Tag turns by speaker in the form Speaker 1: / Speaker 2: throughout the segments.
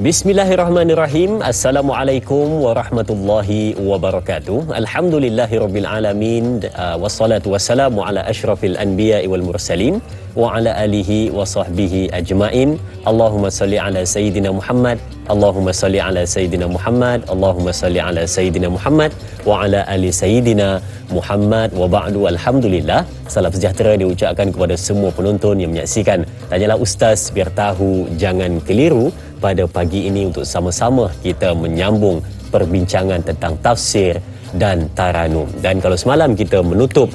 Speaker 1: Bismillahirrahmanirrahim. Assalamualaikum warahmatullahi wabarakatuh. Alhamdulillahirabbil alamin. Wassalatu wassalamu ala asyrafil anbiya'i wal mursalin wa ala alihi wa sahbihi ajmain. Allahumma salli ala sayyidina Muhammad. Allahumma salli ala sayyidina Muhammad. Allahumma salli ala sayyidina Muhammad wa ala ali sayyidina Muhammad. Wa ba'du. Alhamdulillah. Salam sejahtera diucapkan kepada semua penonton yang menyaksikan Tanyalah Ustaz, biar tahu jangan keliru. Pada pagi ini untuk sama-sama kita menyambung perbincangan tentang tafsir dan taranum. Dan kalau semalam kita menutup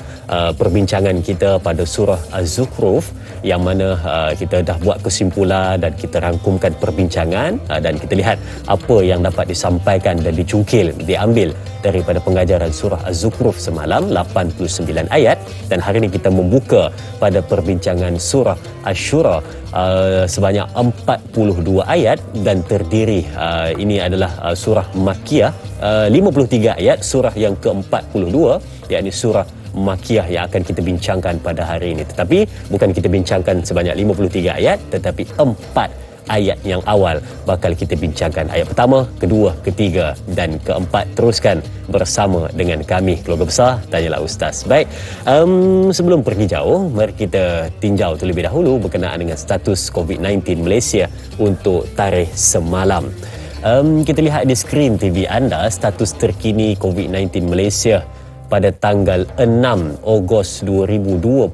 Speaker 1: perbincangan kita pada surah Az-Zukhruf, yang mana kita dah buat kesimpulan dan kita rangkumkan perbincangan, dan kita lihat apa yang dapat disampaikan dan dicungkil, diambil daripada pengajaran surah Az-Zukhruf semalam, 89 ayat. Dan hari ini kita membuka pada perbincangan surah Asy-Syura sebanyak 42 ayat dan terdiri, ini adalah surah Makkiyah, 53 ayat, surah yang ke-42, yakni surah Makkiyah yang akan kita bincangkan pada hari ini. Tetapi bukan kita bincangkan sebanyak 53 ayat, tetapi 4 ayat yang awal bakal kita bincangkan. Ayat pertama, kedua, ketiga dan keempat. Teruskan bersama dengan kami, keluarga besar Tanyalah Ustaz. Baik, sebelum pergi jauh, mari kita tinjau terlebih dahulu berkenaan dengan status COVID-19 Malaysia untuk tarikh semalam. Kita lihat di skrin TV anda status terkini COVID-19 Malaysia pada tanggal 6 Ogos 2021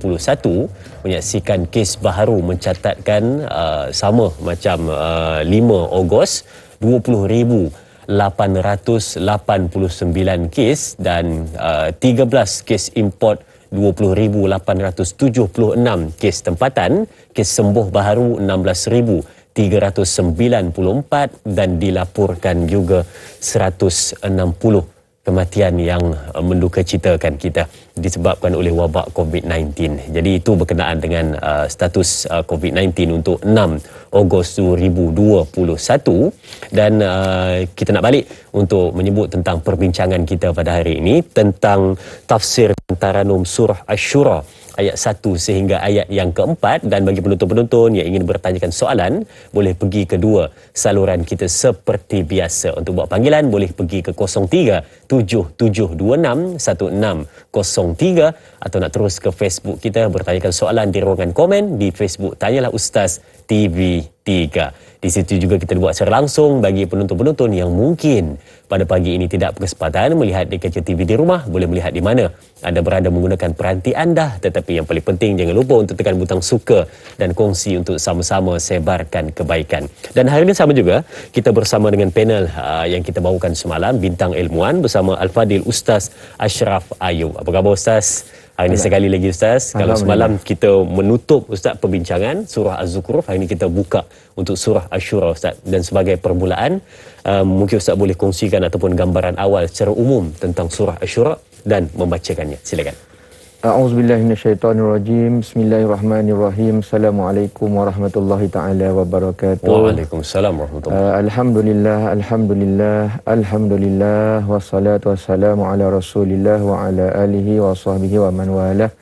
Speaker 1: menyaksikan kes baharu mencatatkan sama macam 5 Ogos, 20,889 kes dan 13 kes import, 20,876 kes tempatan. Kes sembuh baharu 16,394 dan dilaporkan juga 160 kematian yang mendukacitakan kita disebabkan oleh wabak COVID-19. Jadi itu berkenaan dengan status COVID-19 untuk 6 Ogos 2021. Dan kita nak balik untuk menyebut tentang perbincangan kita pada hari ini tentang tafsir taranum surah Asy-Syura ayat 1 sehingga ayat yang keempat. Dan bagi penonton-penonton yang ingin bertanyakan soalan, boleh pergi ke dua saluran kita seperti biasa. Untuk buat panggilan, boleh pergi ke 0377261603 atau nak terus ke Facebook kita, bertanyakan soalan di ruangan komen di Facebook Tanyalah Ustaz TV3. Di situ juga kita buat secara langsung bagi penonton-penonton yang mungkin pada pagi ini tidak berkesempatan melihat di kaca TV di rumah, boleh melihat di mana anda berada menggunakan peranti anda. Tetapi yang paling penting, jangan lupa untuk tekan butang suka dan kongsi untuk sama-sama sebarkan kebaikan. Dan hari ini sama juga kita bersama dengan panel yang kita bawakan semalam, bintang ilmuwan bersama Al-Fadil Ustaz Ashraf Ayub. Apa khabar Ustaz? Hari ini sekali lagi Ustaz, kalau semalam kita menutup Ustaz perbincangan surah Az-Zukhruf, hari ini kita buka untuk surah Asy-Syura Ustaz. Dan sebagai permulaan, mungkin Ustaz boleh kongsikan ataupun gambaran awal secara umum tentang surah Asy-Syura dan membacakannya. Silakan.
Speaker 2: A'udzubillahi minasyaitonirrajim. Bismillahirrahmanirrahim. Assalamualaikum warahmatullahi taala wabarakatuh.
Speaker 1: Waalaikumsalam warahmatullahi.
Speaker 2: Alhamdulillah wassalatu wassalamu ala Rasulillah wa ala alihi wa sahbihi wa man walah.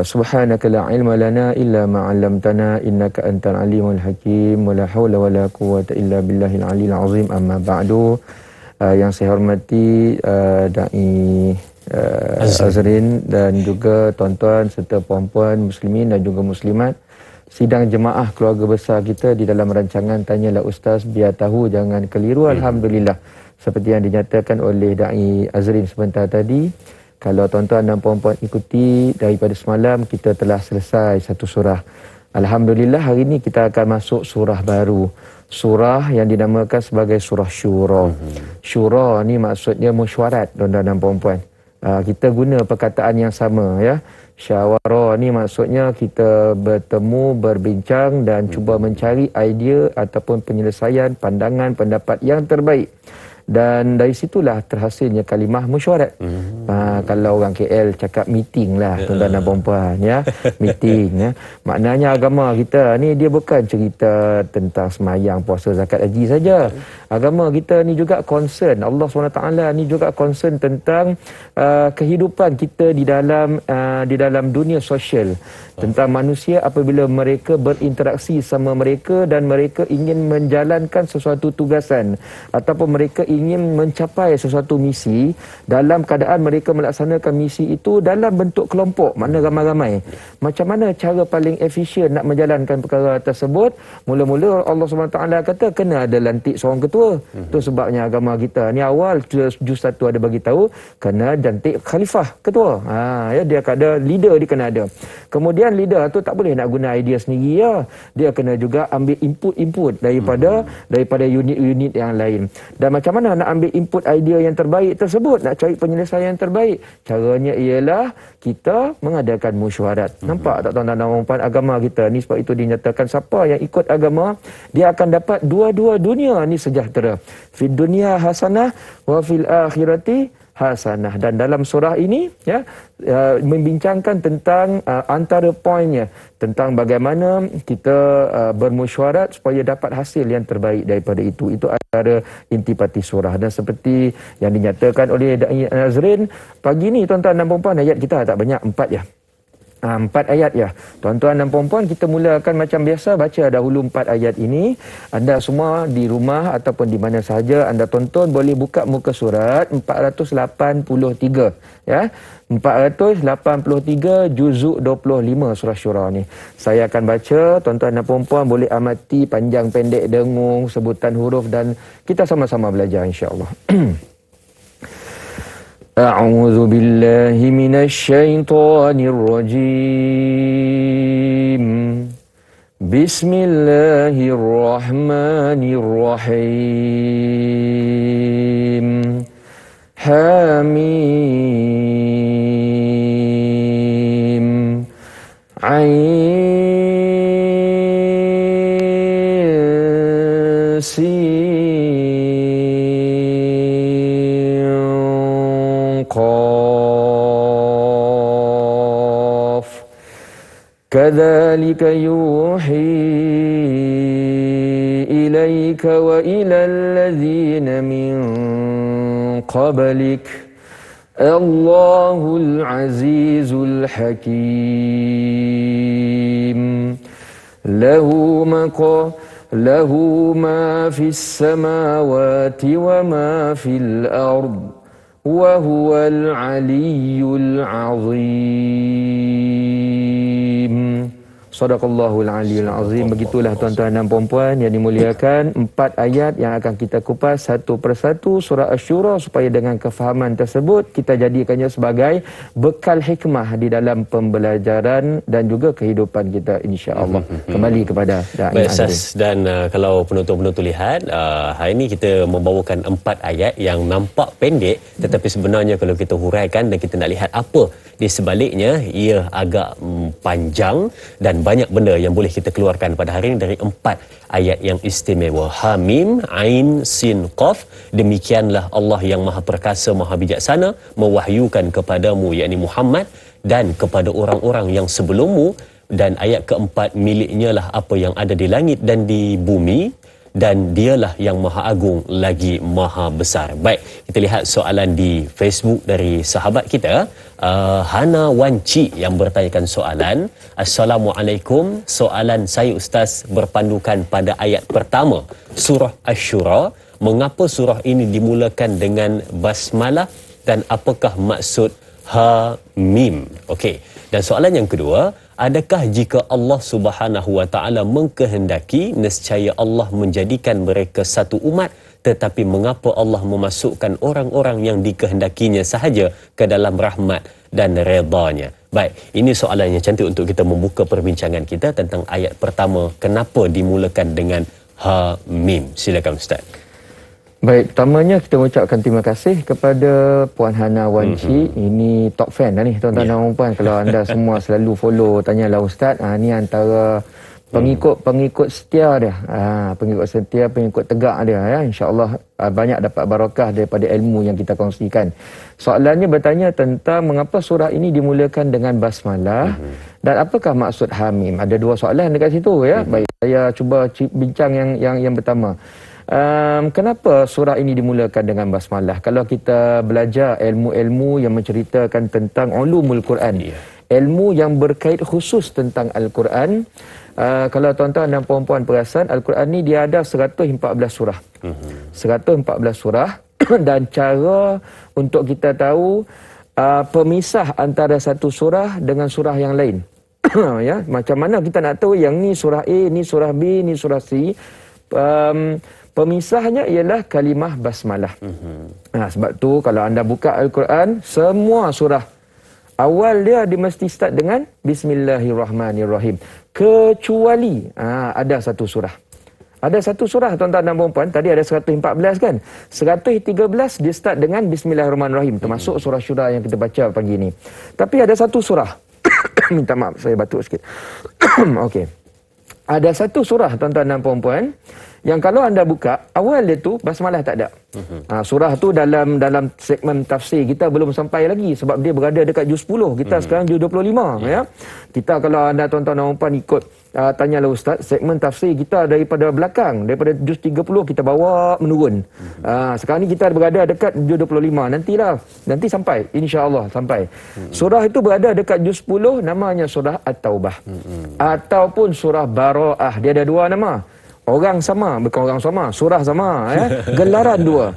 Speaker 2: Subhanaka la ilma lana illa ma 'allamtana innaka antal alimul hakim wa la haula wa la quwwata illa billahil aliyil azim. Amma ba'du. Yang saya hormati dai Azrin dan juga tuan-tuan serta puan-puan muslimin dan juga muslimat, sidang jemaah keluarga besar kita di dalam rancangan Tanyalah Ustaz, biar tahu jangan keliru. Alhamdulillah, seperti yang dinyatakan oleh Dai Azrin sebentar tadi, kalau tuan-tuan dan puan-puan ikuti daripada semalam, kita telah selesai satu surah. Alhamdulillah, hari ini kita akan masuk surah baru, surah yang dinamakan sebagai surah Syura. Syura ni maksudnya mesyuarat, tuan-tuan dan puan-puan. Kita guna perkataan yang sama, ya. Syawara ni maksudnya kita bertemu, berbincang dan cuba mencari idea ataupun penyelesaian pandangan, pendapat yang terbaik. Dan dari situlah terhasilnya kalimah mesyuarat. Kalau orang KL cakap meeting lah, tuan-tuan dan puan-puan, ya. Meeting, ya. Maknanya agama kita ni dia bukan cerita tentang semayang, puasa, zakat, haji saja. Agama kita ni juga concern, Allah SWT ni juga concern tentang kehidupan kita di dalam dunia sosial. tentang manusia apabila mereka berinteraksi sama mereka dan mereka ingin menjalankan sesuatu tugasan ataupun mereka ingin mencapai sesuatu misi, dalam keadaan mereka melaksanakan misi itu dalam bentuk kelompok, makna ramai-ramai. Macam mana cara paling efisien nak menjalankan perkara tersebut? Mula-mula Allah SWT kata kena ada lantik seorang ketua. Itu sebabnya agama kita ni awal juz 1 ada bagi tahu kena lantik khalifah ketua. Ya, dia ada leader, dia kena ada. Kemudian leader tu tak boleh nak guna idea sendiri ya. Dia kena juga ambil input daripada unit-unit yang lain. Dan macam mana nak ambil input idea yang terbaik tersebut, nak cari penyelesaian yang terbaik? Caranya ialah kita mengadakan mesyuarat. Nampak tak tuan-tuan dan puan, agama kita ni sebab itu dinyatakan siapa yang ikut agama dia akan dapat dua-dua dunia ni sejahtera. Fid dunya hasanah wa fil akhirati hasanah. Dan dalam surah ini ya membincangkan tentang antara poinnya tentang bagaimana kita bermesyuarat supaya dapat hasil yang terbaik daripada itu. Itu antara intipati surah. Dan seperti yang dinyatakan oleh Da'i Nazrin pagi ni tuan-tuan dan puan-puan, ayat kita tak banyak, 4 je. 4 ayat ya. Tuan-tuan dan puan-puan, kita mulakan macam biasa, baca dahulu 4 ayat ini. Anda semua di rumah ataupun di mana sahaja anda tonton boleh buka muka surat 483 ya. 483 juzuk 25 surah Syura ni. Saya akan baca, tuan-tuan dan puan-puan boleh amati panjang pendek dengung sebutan huruf dan kita sama-sama belajar insya-Allah. أعوذ بالله من الشيطان الرجيم بسم الله الرحمن الرحيم حميم عين قاف كذلك يوحي إليك وإلى الذين من قبلك الله العزيز الحكيم له ما في السماوات وما في الأرض وهو العلي العظيم. Sadaqallahul Aliyul Azim. Begitulah tuan-tuan dan puan-puan yang dimuliakan, 4 ayat yang akan kita kupas satu persatu surah Asy-Syura supaya dengan kefahaman tersebut kita jadikannya sebagai bekal hikmah di dalam pembelajaran dan juga kehidupan kita insya-Allah. Kembali kepada
Speaker 1: Da'i Nazrin. Dan kalau penonton-penonton lihat, hari ini kita membawakan 4 ayat yang nampak pendek tetapi sebenarnya kalau kita huraikan dan kita nak lihat apa di sebaliknya, ia agak panjang dan banyak benda yang boleh kita keluarkan pada hari ini dari 4 ayat yang istimewa. Hamim, Ain, Sin, Qaf. Demikianlah Allah yang Maha Perkasa, Maha Bijaksana mewahyukan kepadamu, yakni Muhammad, dan kepada orang-orang yang sebelummu. Dan ayat keempat, miliknya lah apa yang ada di langit dan di bumi, dan dialah yang Maha Agung lagi Maha Besar. Baik, kita lihat soalan di Facebook dari sahabat kita, Hana Wanci yang bertanyakan soalan. Assalamualaikum, soalan saya Ustaz berpandukan pada ayat pertama surah Asy-Syura, mengapa surah ini dimulakan dengan basmalah dan apakah maksud ha mim? Okey. Dan soalan yang kedua, adakah jika Allah Subhanahu Wa Taala mengkehendaki, nescaya Allah menjadikan mereka satu umat, tetapi mengapa Allah memasukkan orang-orang yang dikehendakinya sahaja ke dalam rahmat dan redanya? Baik, ini soalan yang cantik untuk kita membuka perbincangan kita tentang ayat pertama, kenapa dimulakan dengan ha mim. Silakan Ustaz.
Speaker 2: Baik, pertamanya kita mengucapkan terima kasih kepada Puan Hana Wanci. Ini top fan dah ni tuan-tuan dan puan. Kalau anda semua selalu follow tanyalah Ustaz, ni antara pengikut setia dia. Pengikut setia, pengikut tegak dia ya. Insya-Allah banyak dapat barakah daripada ilmu yang kita kongsikan. Soalannya bertanya tentang mengapa surah ini dimulakan dengan basmalah dan apakah maksud hamim. Ada 2 soalan dekat situ ya. Baik, saya cuba bincang yang pertama. Kenapa surah ini dimulakan dengan basmalah? Kalau kita belajar ilmu-ilmu yang menceritakan tentang ulumul Quran, ilmu yang berkait khusus tentang Al-Quran. Kalau tuan-tuan dan puan-puan perasan, Al-Quran ni dia ada 114 surah. 114 surah dan cara untuk kita tahu pemisah antara satu surah dengan surah yang lain. Ya, macam mana kita nak tahu yang ni surah A, ni surah B, ni surah C? Pemisahnya ialah kalimah basmalah. Sebab tu kalau anda buka Al-Quran, semua surah awal dia mesti start dengan Bismillahirrahmanirrahim. Kecuali ada satu surah. Ada satu surah tuan-tuan dan puan-puan, tadi ada 114 kan? 113 dia start dengan Bismillahirrahmanirrahim, termasuk surah Syura yang kita baca pagi ni. Tapi ada satu surah. Minta maaf, saya batuk sikit. Okey. Ada satu surah tuan-tuan dan puan-puan yang kalau anda buka, awal dia tu basmalah tak ada. Surah tu dalam segmen tafsir kita belum sampai lagi sebab dia berada dekat juz 10. Kita sekarang juz 25 ya. Kita kalau anda tuan-tuan dan puan ikut tanyalah ustaz, segmen tafsir kita daripada belakang, daripada juz 30 kita bawa menurun. Sekarang ni kita berada dekat juz 25. Nanti sampai, insya-Allah sampai. Surah itu berada dekat juz 10, namanya surah At-Taubah. Ataupun surah Bara'ah. Dia ada dua nama. Orang sama, bukan orang sama, surah sama, gelaran dua.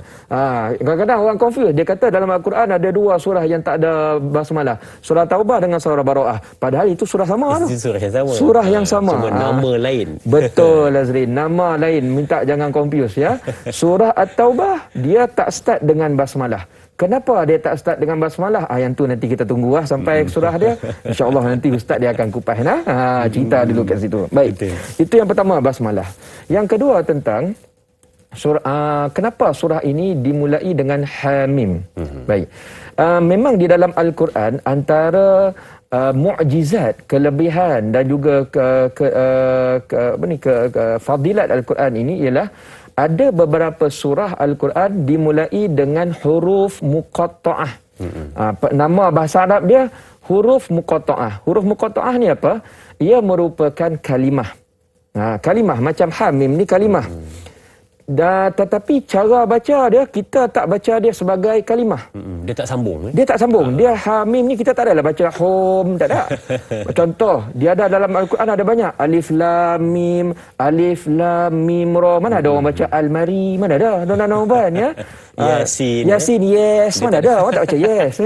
Speaker 2: Kadang-kadang orang confuse, dia kata dalam Al-Quran ada dua surah yang tak ada basmalah. Surah Taubah dengan surah Bara'ah. Padahal itu surah sama tu.
Speaker 1: Surah yang sama.
Speaker 2: Surah yang sama.
Speaker 1: Cuma nama lain.
Speaker 2: Betul Azrin, nama lain. Minta jangan confuse ya. Surah At-Taubah dia tak start dengan basmalah. Kenapa dia tak start dengan basmalah? Yang tu nanti kita tunggu sampai surah dia. InsyaAllah nanti ustaz dia akan kupas cerita dulu kat situ. Baik. Itu yang pertama, basmalah. Yang kedua tentang kenapa surah ini dimulai dengan Hamim. Baik. Memang di dalam Al-Quran antara mukjizat, kelebihan dan juga fadilat Al-Quran ini ialah ada beberapa surah Al-Quran dimulai dengan huruf muqatta'ah. Nama bahasa Arab dia huruf muqatta'ah. Huruf muqatta'ah ni apa? Ia merupakan kalimah. Kalimah macam Hamim ni kalimah. Tetapi cara baca dia, kita tak baca dia sebagai kalimah.
Speaker 1: Dia tak sambung.
Speaker 2: Dia tak sambung. Dia Hamim ni kita tak adalah baca hom, tak ada. Contoh, dia ada dalam Al-Quran ada banyak. Alif Lam Mim Ra. Mana ada orang baca Al-Mari? Mana ada? Tuan-tuan ya? Yasin, yes. Mana ada orang tak baca yes.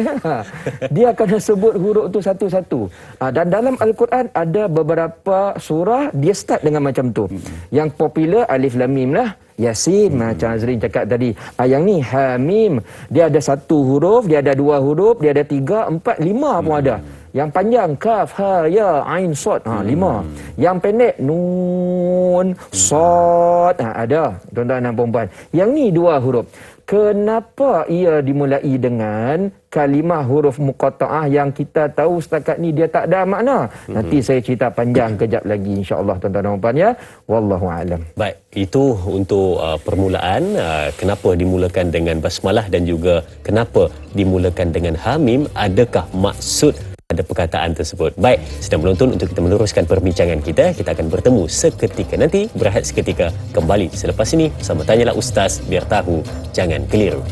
Speaker 2: Dia akan sebut huruf tu satu-satu. Dan dalam Al-Quran ada beberapa surah dia start dengan macam tu. Yang popular Alif Lam Mim lah. Yasin, macam Azrin cakap tadi. Yang ni Hamim, dia ada satu huruf, dia ada dua huruf, dia ada 3, 4, 5 pun ada. Yang panjang Kaf, Ha, Ya, Ain, Sod, 5. Yang pendek Nun, Sod, ada tuan-tuan dan puan-puan. Yang ni 2 huruf. Kenapa ia dimulai dengan kalimah huruf muqatta'ah yang kita tahu setakat ni dia tak ada makna? Nanti saya cerita panjang kejap lagi insya-Allah tuan-tuan dan puan ya. Wallahu alam.
Speaker 1: Baik, itu untuk permulaan kenapa dimulakan dengan basmalah dan juga kenapa dimulakan dengan Hamim. Adakah maksud ada perkataan tersebut? Baik, sedang menonton untuk kita meneruskan perbincangan kita. Kita akan bertemu seketika nanti, berehat seketika kembali selepas ini bersama Tanyalah Ustaz, biar tahu jangan keliru.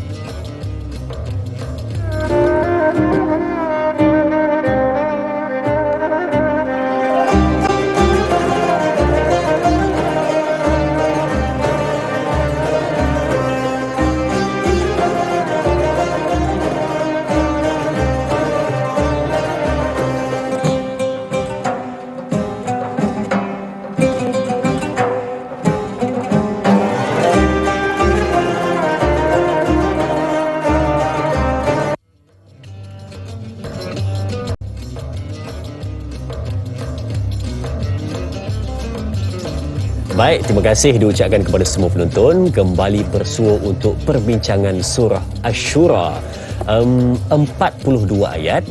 Speaker 1: Baik, terima kasih diucapkan kepada semua penonton. Kembali bersua untuk perbincangan surah Asy-Syura. 42 ayat,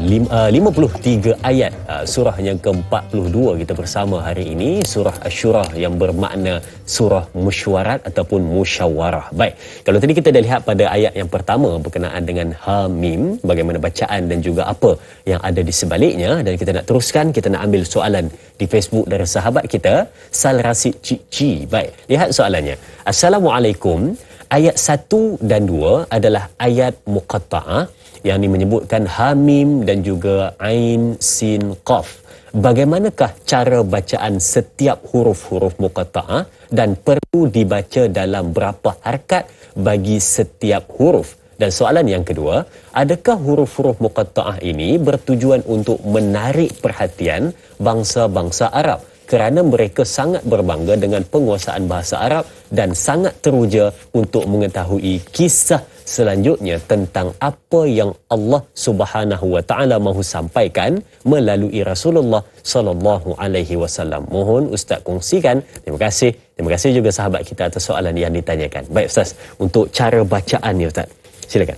Speaker 1: 53 ayat. Surah yang ke-42 kita bersama hari ini, surah Asy-Syura yang bermakna surah mesyuarat ataupun musyawarah. Baik, kalau tadi kita dah lihat pada ayat yang pertama berkenaan dengan Hamim, bagaimana bacaan dan juga apa yang ada di sebaliknya, dan kita nak teruskan, kita nak ambil soalan di Facebook dari sahabat kita Sal Rasid Cik Ci. Baik, lihat soalannya. Assalamualaikum. Ayat 1 dan 2 adalah ayat muqatta'ah yang ini menyebutkan hamim dan juga ain, sin, qaf. Bagaimanakah cara bacaan setiap huruf-huruf muqatta'ah dan perlu dibaca dalam berapa harakat bagi setiap huruf? Dan soalan yang kedua, adakah huruf-huruf muqatta'ah ini bertujuan untuk menarik perhatian bangsa-bangsa Arab kerana mereka sangat berbangga dengan penguasaan bahasa Arab dan sangat teruja untuk mengetahui kisah selanjutnya tentang apa yang Allah Subhanahu wa taala mahu sampaikan melalui Rasulullah sallallahu alaihi wasallam. Mohon ustaz kongsikan. Terima kasih. Terima kasih juga sahabat kita atas soalan yang ditanyakan. Baik ustaz, untuk cara bacaan ni ustaz. Silakan.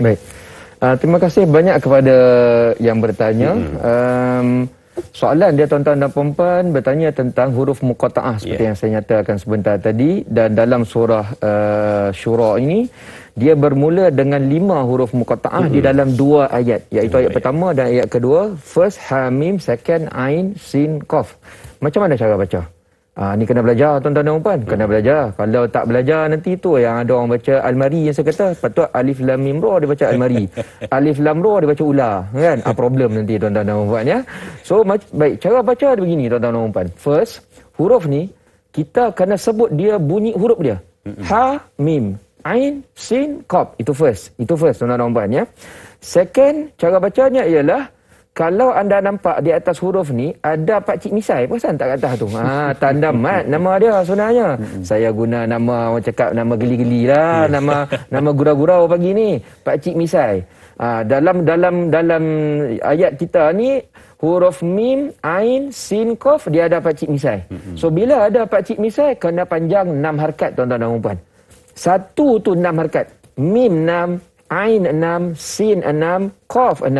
Speaker 2: Baik. Terima kasih banyak kepada yang bertanya. Soalan dia tuan-tuan dan puan-puan bertanya tentang huruf muqatta'ah seperti yang saya nyatakan sebentar tadi, dan dalam surah Syura ini dia bermula dengan 5 huruf muqatta'ah di dalam 2 ayat, iaitu ayat pertama dan ayat kedua. First hamim, second ain, sin, qaf. Macam mana cara baca? Ni kena belajar tuan-tuan dan puan, kena belajar. Kalau tak belajar nanti tu yang ada orang baca almari yang saya kata, patut alif lam mim ra dia baca almari. Alif lam ra dia baca ular, kan? Problem nanti tuan-tuan dan puan ya. So baik, cara baca dia begini tuan-tuan dan puan. First, huruf ni kita kena sebut dia bunyi huruf dia. Ha, mim, ain, sin, qaf. Itu first. Itu first tuan-tuan dan puan ya. Second, cara bacanya ialah kalau anda nampak di atas huruf ni ada pakcik misai, perasan tak kat atas tu? Tanda mat nama dia sebenarnya. Saya guna nama, orang cakap nama geli-geli lah, nama gurau-gurau pagi ni, pakcik misai. Dalam ayat kita ni huruf mim, ain, sin, qaf dia ada pakcik misai. So bila ada pakcik misai kena panjang 6 harakat tuan-tuan dan puan. Satu tu 6 harakat. Mim 6, ain 6, sin 6, qaf 6.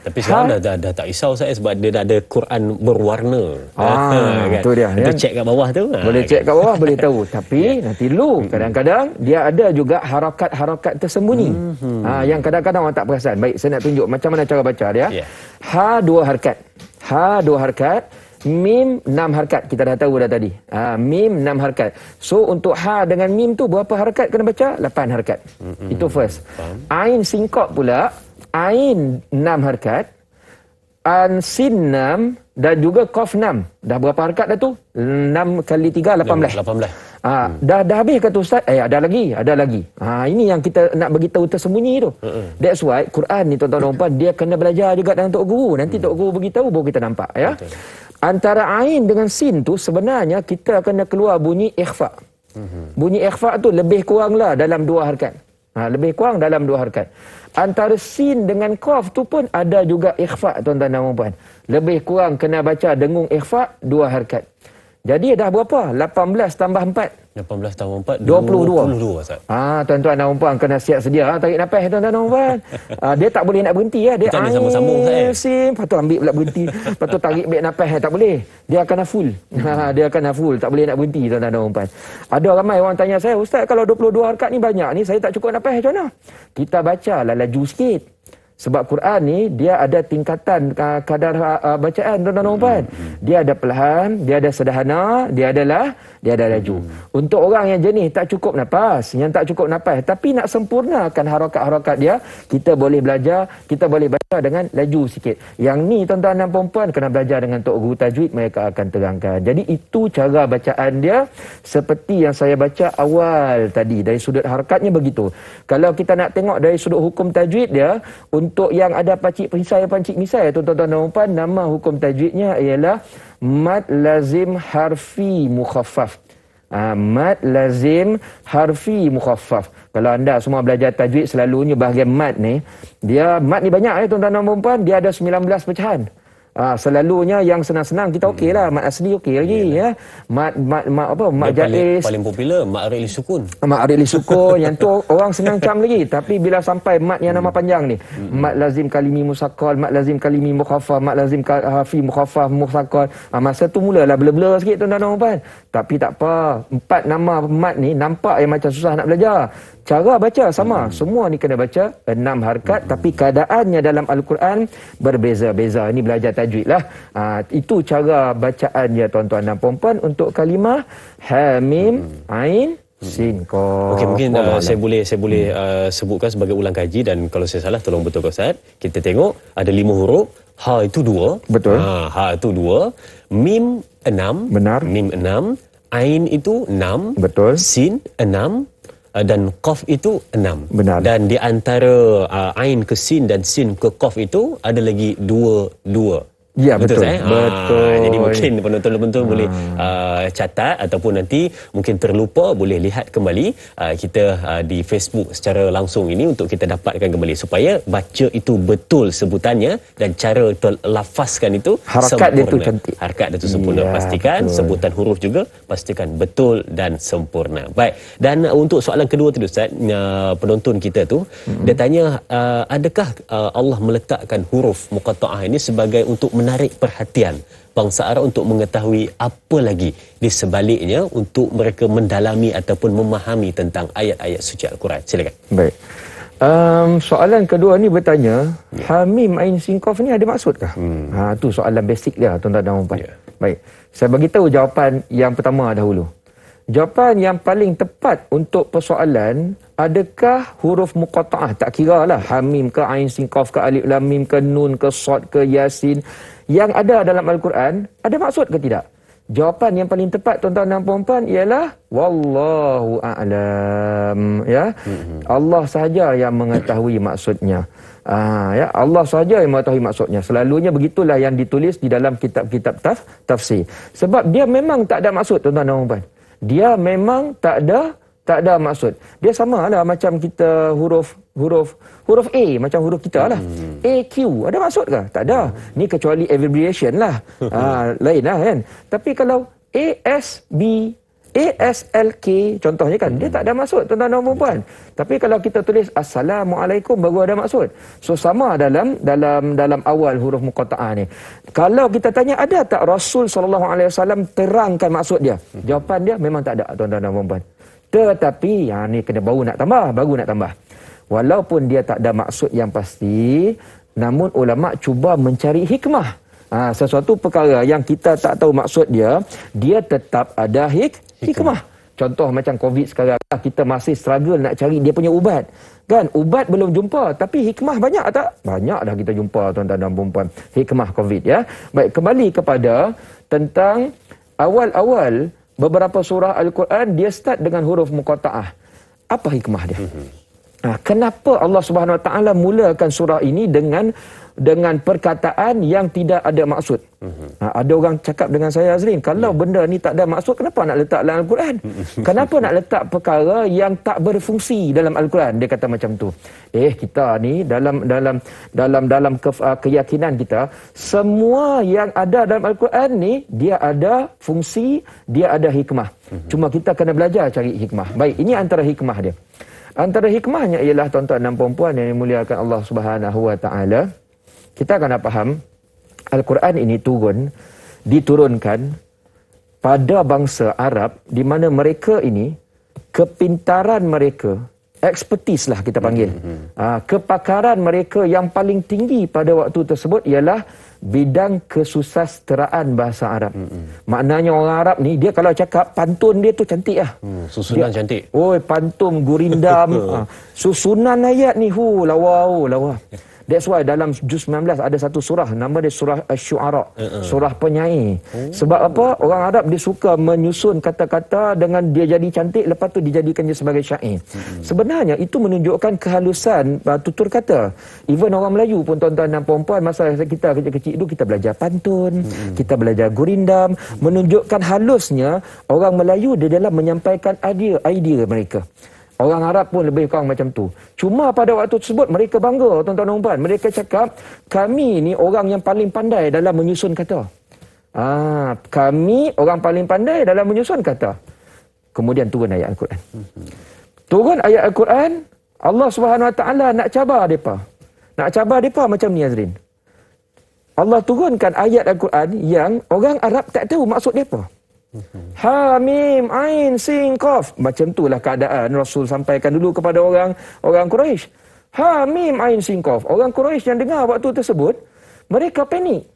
Speaker 1: Tapi sekarang dah tak risau saya sebab dia dah ada Quran berwarna. Kan?
Speaker 2: Itu dia.
Speaker 1: Kita cek kat bawah tu.
Speaker 2: Boleh cek kat bawah, boleh tahu. Tapi nanti dulu, kadang-kadang dia ada juga harakat-harakat tersembunyi. Yang kadang-kadang orang tak perasan. Baik, saya nak tunjuk macam mana cara baca dia. Ha 2 harakat. Ha 2 harakat. Mim 6 harakat, kita dah tahu dah tadi. Mim 6 harakat. So untuk ha dengan mim tu berapa harakat kena baca? 8 harakat. Itu first. Ain singkop pula, ain 6 harakat, an sin 6 dan juga qaf 6. Dah berapa harakat dah tu? 6 kali 3 18.
Speaker 1: 18.
Speaker 2: Dah habis kata ustaz? Ada lagi. Ini yang kita nak bagi tahu tersembunyi tu. That's why Quran ni tuan-tuan dan puan, dia kena belajar juga dengan tok guru. Nanti tok guru beritahu baru kita nampak ya. Betul. Antara ain dengan sin tu sebenarnya kita kena keluar bunyi ikhfa. Bunyi ikhfa tu lebih kuranglah dalam 2 harakat. Lebih kurang dalam 2 harakat. Antara sin dengan qaf tu pun ada juga ikhfa tuan-tuan dan puan. Lebih kurang kena baca dengung ikhfa 2 harakat. Jadi dah berapa? 18 tambah 4.
Speaker 1: 18 tambah 4,
Speaker 2: 22.
Speaker 1: Ustaz.
Speaker 2: Tuan-tuan dan puan kena siap sedia tarik nafas tuan-tuan dan puan. Dia tak boleh nak berhenti ya. Dia
Speaker 1: sambung-sambung saya.
Speaker 2: Lepas tu ambil pula berhenti. Lepas tu tarik balik nafas, tak boleh. Dia akan full. Dia akan full, tak boleh nak berhenti tuan-tuan dan puan. Ada ramai orang tanya saya, ustaz kalau 22 harakat ni banyak ni, saya tak cukup nafas macam mana? Kita bacalah laju sikit. Sebab Quran ni dia ada tingkatan kadar bacaan tuan-tuan dan puan. Dia ada perlahan, dia ada sederhana, dia ada laju. Untuk orang yang jenis tak cukup nafas, yang tak cukup nafas tapi nak sempurnakan harakat-harakat dia, kita boleh belajar, kita boleh baca dengan laju sikit. Yang ni tuan-tuan dan puan kena belajar dengan tok guru tajwid, mereka akan terangkan. Jadi itu cara bacaan dia seperti yang saya baca awal tadi. Dari sudut harakatnya begitu. Kalau kita nak tengok dari sudut hukum tajwid dia, untuk yang ada pakcik misai tuan-tuan dan puan, nama hukum tajwidnya ialah mad lazim harfi mukhaffaf. Mad lazim harfi mukhaffaf. Kalau anda semua belajar tajwid, selalunya bahagian mad ni banyak tuan-tuan dan puan, dia ada 19 pecahan. Selalunya yang senang-senang kita okeylah, mat asli okey lagi ya. Mat jaiz
Speaker 1: paling popular mat arili sukun.
Speaker 2: Mat arili sukun yang tu orang senang cam lagi, tapi bila sampai mat yang nama panjang ni, mat lazim kalimi musaqqal, mat lazim kalimi mukhaffaf, mat lazim harfi mukhaffaf musaqqal, masa tu mulalah blur-blur sikit tuan-tuan dan puan. Tapi tak apa, 4 nama mat ni nampak yang macam susah nak belajar. Cara baca sama, semua ni kena baca 6 harakat, tapi keadaannya dalam Al-Quran berbeza-beza. Ini belajar tajwid lah. Itu cara bacaan dia tuan-tuan dan puan-puan untuk kalimah ha mim ain sin, qaf.
Speaker 1: Okey, mungkin
Speaker 2: Wallahu
Speaker 1: saya
Speaker 2: alam.
Speaker 1: boleh sebutkan sebagai ulang kaji, dan kalau saya salah tolong betulkan Ustaz. Kita tengok ada 5 huruf, ha itu 2.
Speaker 2: Betul.
Speaker 1: Ha itu 2, mim 6,
Speaker 2: Benar.
Speaker 1: mim 6, ain itu 6,
Speaker 2: Betul.
Speaker 1: sin 6, dan qaf itu 6.
Speaker 2: Benar.
Speaker 1: Dan di antara ain ke sin dan sin ke qaf itu ada lagi 2.
Speaker 2: Ya, betul.
Speaker 1: Saya?
Speaker 2: Betul.
Speaker 1: Jadi mungkin penonton-penonton boleh catat, ataupun nanti mungkin terlupa boleh lihat kembali kita di Facebook secara langsung ini untuk kita dapatkan kembali supaya baca itu betul sebutannya dan cara lafazkan itu
Speaker 2: Harakat
Speaker 1: sempurna.
Speaker 2: dia tu cantik.
Speaker 1: Harakat dia tu sempurna.
Speaker 2: Ya,
Speaker 1: Pastikan
Speaker 2: betul.
Speaker 1: sebutan huruf juga pastikan betul dan sempurna. Baik. Dan untuk soalan kedua tu Ustaz, penonton kita tu dia tanya, adakah Allah meletakkan huruf muqatta'ah ini sebagai untuk menarik perhatian bangsa Arab untuk mengetahui apa lagi di sebaliknya untuk mereka mendalami ataupun memahami tentang ayat-ayat suci Al-Quran. Silakan.
Speaker 2: Baik. Soalan kedua ni bertanya, Hamim Ain Sin Qaf ni ada maksudkah? Tu soalan basic dia, tuan-tuan dan puan. Baik. Saya bagi tahu jawapan yang pertama dahulu. Jawapan yang paling tepat untuk persoalan, adakah huruf muqatta'ah, tak kira lah Hamim ke Ain Sin Qaf ke Alif Lam Mim ke Nun ke Sad ke Yasin, yang ada dalam Al-Quran ada maksud ke tidak? Jawapan yang paling tepat tuan-tuan dan puan-puan ialah wallahu a'lam, ya. Allah sahaja yang mengetahui maksudnya. Ya, Allah sahaja yang mengetahui maksudnya. Selalunya begitulah yang ditulis di dalam kitab-kitab tafsir. Sebab dia memang tak ada maksud, tuan-tuan dan puan. Dia memang tak ada maksud. Dia samalah macam kita huruf A, macam huruf kita lah. AQ ada maksud ke? Tak ada. Ni kecuali abbreviation lah. Lain lah kan. Tapi kalau ASB, ASLK contohnya kan, dia tak ada maksud, tuan-tuan dan puan. Tapi kalau kita tulis Assalamualaikum baru ada maksud. So sama dalam awal huruf muqatta'ah ni. Kalau kita tanya ada tak Rasul SAW terangkan maksud dia? Jawapan dia memang tak ada, tuan-tuan dan puan. Tetapi ni kena baru nak tambah. Walaupun dia tak ada maksud yang pasti, namun ulama cuba mencari hikmah. Sesuatu perkara yang kita tak tahu maksud dia tetap ada hikmah. Contoh macam COVID sekarang, kita masih struggle nak cari dia punya ubat. Kan, ubat belum jumpa, tapi hikmah banyak tak? Banyak dah kita jumpa, tuan-tuan dan puan. Hikmah COVID, ya. Baik, kembali kepada tentang awal-awal beberapa surah Al-Quran, dia start dengan huruf muqatta'ah. Apa hikmah dia? Kenapa Allah Subhanahu Wa Taala mulakan surah ini dengan perkataan yang tidak ada maksud? Ada orang cakap dengan saya, Azrin, kalau benda ni tak ada maksud, kenapa nak letak dalam Al-Quran? Kenapa nak letak perkara yang tak berfungsi dalam Al-Quran? Dia kata macam tu. Kita ni dalam keyakinan kita, semua yang ada dalam Al-Quran ni dia ada fungsi, dia ada hikmah. Cuma kita kena belajar cari hikmah. Baik, ini antara hikmah dia. Antara hikmahnya ialah, tuan-tuan dan puan-puan yang dimuliakan Allah Subhanahu Wa Taala, kita kena faham Al-Quran ini diturunkan pada bangsa Arab di mana mereka ini kepintaran mereka, expertise lah kita panggil, kepakaran mereka yang paling tinggi pada waktu tersebut ialah bidang kesusasteraan bahasa Arab. Maknanya orang Arab ni, dia kalau cakap pantun dia tu cantik lah.
Speaker 1: Susunan dia cantik.
Speaker 2: Pantun, gurindam, susunan ayat ni lawa. That's why dalam juz 19 ada satu surah, nama dia surah Asy-Syu'ara, surah penyair. Sebab apa? Orang Arab dia suka menyusun kata-kata dengan dia jadi cantik, lepas tu dijadikannya sebagai syair. Sebenarnya itu menunjukkan kehalusan tutur kata. Even orang Melayu pun, tuan-tuan dan puan-puan, masa kita kecil-kecil itu kita belajar pantun, kita belajar gurindam, menunjukkan halusnya orang Melayu di dalam menyampaikan idea mereka. Orang Arab pun lebih kurang macam tu. Cuma pada waktu tersebut mereka bangga, tuan-tuan dan puan. Mereka cakap, kami ni orang yang paling pandai dalam menyusun kata. Kami orang paling pandai dalam menyusun kata. Kemudian turun ayat Al-Quran. Turun ayat Al-Quran, Allah Subhanahu Wa Taala nak cabar mereka. Nak cabar mereka macam ni, Azrin. Allah turunkan ayat Al-Quran yang orang Arab tak tahu maksud mereka. Hamim Ain Sin Qaf. Macam itulah keadaan Rasul sampaikan dulu kepada orang Quraisy. Hamim Ain Sin Qaf. Orang Quraisy yang dengar waktu tersebut, mereka panik.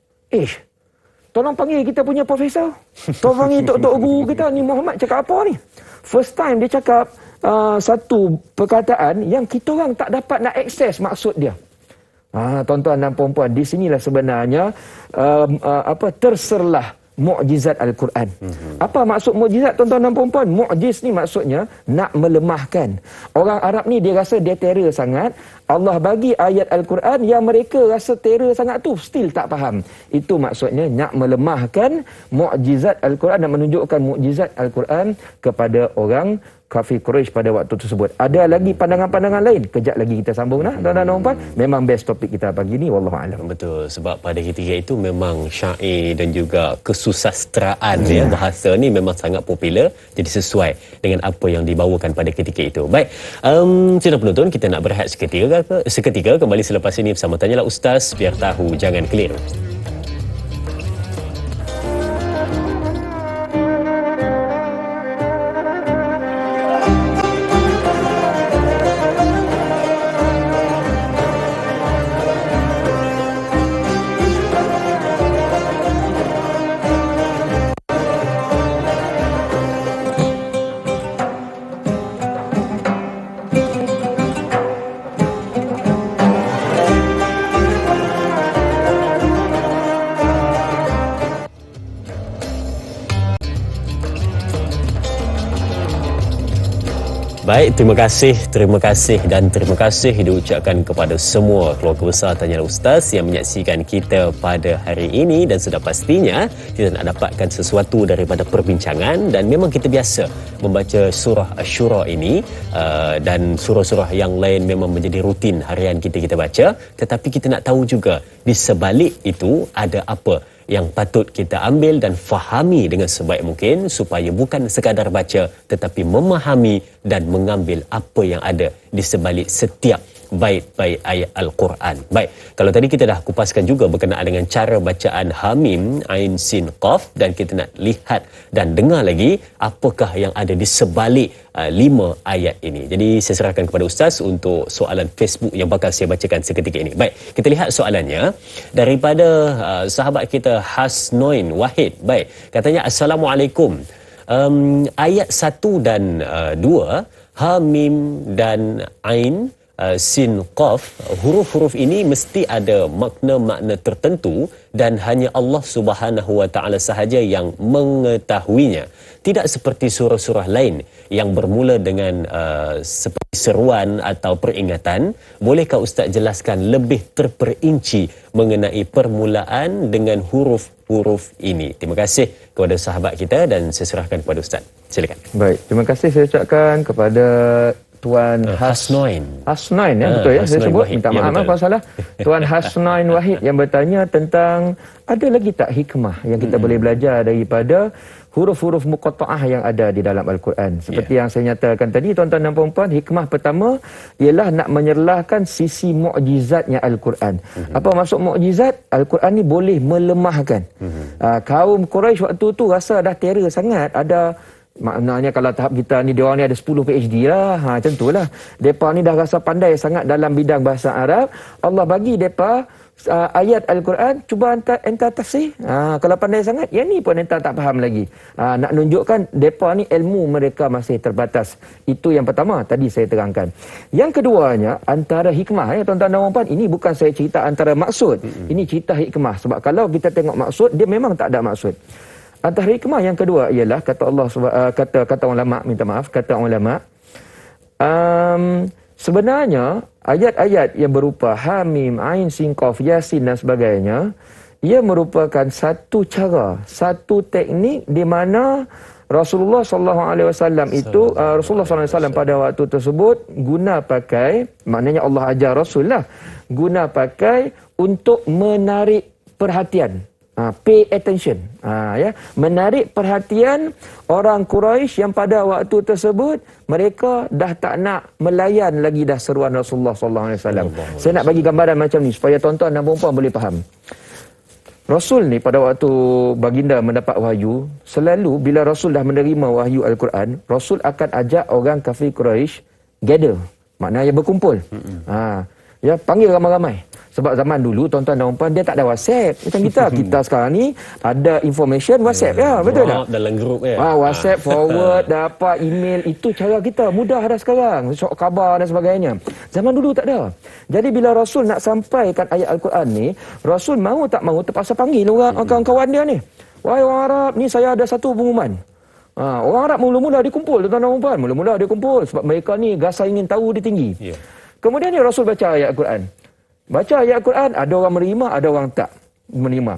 Speaker 2: Tolong panggil kita punya profesor. Tolong panggil tok guru kita ni, Muhammad cakap apa ni? First time dia cakap satu perkataan yang kita orang tak dapat nak akses maksud dia. Tuan-tuan dan puan-puan, di sinilah sebenarnya terserlah mukjizat Al-Quran. Apa maksud mukjizat, tuan-tuan dan puan-puan? Mukjiz ni maksudnya nak melemahkan. Orang Arab ni dia rasa dia terror sangat. Allah bagi ayat Al-Quran yang mereka rasa terror sangat tu still tak faham. Itu maksudnya nak melemahkan mukjizat Al-Quran dan menunjukkan mukjizat Al-Quran kepada orang kafir Quraisy pada waktu tersebut. Ada lagi pandangan-pandangan lain? Kejap lagi kita sambung tuan-tuan dan puan. Memang best topik kita pagi ni, wallahu alam.
Speaker 1: Betul, sebab pada ketika itu memang syair dan juga kesusastraan bahasa ni memang sangat popular, jadi sesuai dengan apa yang dibawakan pada ketika itu. Baik, sudah penonton, kita nak berehat seketika kembali selepas ini bersama Tanyalah Ustaz, biar tahu jangan keliru. Baik, terima kasih dan terima kasih diucapkan kepada semua keluarga besar Tanyalah Ustaz yang menyaksikan kita pada hari ini, dan sudah pastinya kita nak dapatkan sesuatu daripada perbincangan, dan memang kita biasa membaca surah Asy-Syura ini dan surah-surah yang lain memang menjadi rutin harian kita baca, tetapi kita nak tahu juga di sebalik itu ada apa yang patut kita ambil dan fahami dengan sebaik mungkin, supaya bukan sekadar baca tetapi memahami dan mengambil apa yang ada di sebalik setiap bait-bait ayat Al-Quran. Baik, kalau tadi kita dah kupaskan juga berkenaan dengan cara bacaan Hamim, Ain, Sin, Qaf, dan kita nak lihat dan dengar lagi apakah yang ada di sebalik 5 ayat ini. Jadi saya serahkan kepada Ustaz untuk soalan Facebook yang bakal saya bacakan seketika ini. Baik, kita lihat soalannya daripada sahabat kita Hasnoin Wahid. Baik, katanya Assalamualaikum. Ayat 1 dan 2, Hamim dan Ain, Sin, Qaf, huruf-huruf ini mesti ada makna-makna tertentu dan hanya Allah Subhanahu wa taala sahaja yang mengetahuinya. Tidak seperti surah-surah lain yang bermula dengan seperti seruan atau peringatan. Bolehkah Ustaz jelaskan lebih terperinci mengenai permulaan dengan huruf-huruf ini? Terima kasih kepada sahabat kita dan saya serahkan kepada Ustaz. Silakan.
Speaker 2: Baik, terima kasih saya ucapkan kepada Tuan
Speaker 1: Hasnoin.
Speaker 2: Hasnoin, betul ya, saya sebut.
Speaker 1: Wahid.
Speaker 2: Minta maaf kalau salah. Tuan Hasnoin Wahid yang bertanya tentang ada lagi tak hikmah yang kita boleh belajar daripada huruf-huruf muqatta'ah yang ada di dalam Al-Quran. Seperti yang saya nyatakan tadi, tuan-tuan dan puan-puan, hikmah pertama ialah nak menyerlahkan sisi mukjizatnya Al-Quran. Apa maksud mukjizat? Al-Quran ni boleh melemahkan. Kaum Quraisy waktu tu rasa dah terror sangat. Maknanya kalau tahap kita ni, diorang ni ada 10 PhD lah. Macam tu lah. Mereka ni dah rasa pandai sangat dalam bidang bahasa Arab. Allah bagi mereka ayat Al-Quran, cuba enta tafsir. Kalau pandai sangat, yang ni pun enta tak faham lagi. Nak tunjukkan mereka ni ilmu mereka masih terbatas. Itu yang pertama, tadi saya terangkan. Yang keduanya, antara hikmah, tuan-tuan dan puan-puan, ini bukan saya cerita antara maksud. Ini cerita hikmah. Sebab kalau kita tengok maksud, dia memang tak ada maksud. Antara hikmah yang kedua ialah kata Allah, kata ulama, minta maaf, kata ulama, sebenarnya ayat-ayat yang berupa Hamim, Ain, Sin, Qaf, Yasin dan sebagainya, ia merupakan satu cara, satu teknik di mana Rasulullah SAW itu Rasulullah SAW pada waktu tersebut guna pakai, maknanya Allah ajar Rasul lah, guna pakai untuk menarik perhatian. Pay attention, menarik perhatian orang Quraisy yang pada waktu tersebut mereka dah tak nak melayan lagi dah seruan Rasulullah SAW. Saya nak bagi gambaran macam ni supaya tuan-tuan dan puan-puan boleh faham. Rasul ni pada waktu baginda mendapat wahyu, selalu bila Rasul dah menerima wahyu Al-Quran, Rasul akan ajak orang kafir Quraisy gather, maknanya berkumpul. Ya, panggil ramai-ramai. Sebab zaman dulu tuan-tuan dan puan dia tak ada WhatsApp macam kita. Kita sekarang ni ada information WhatsApp ya, betul tak?
Speaker 1: Dalam grup ya.
Speaker 2: WhatsApp forward, dapat email, itu cara kita mudah dah sekarang. Sok khabar dan sebagainya. Zaman dulu tak ada. Jadi bila Rasul nak sampaikan ayat Al-Quran ni, Rasul mahu tak mahu terpaksa panggil orang kawan-kawan dia ni. Wahai orang Arab, ni saya ada satu pengumuman. Orang Arab mula-mula dikumpul, tuan-tuan dan puan. Mula-mula dikumpul sebab mereka ni rasa ingin tahu dia tinggi. Yeah. Kemudian ni Rasul baca ayat Al-Quran. Baca ayat Al-Quran, ada orang menerima, ada orang tak menerima.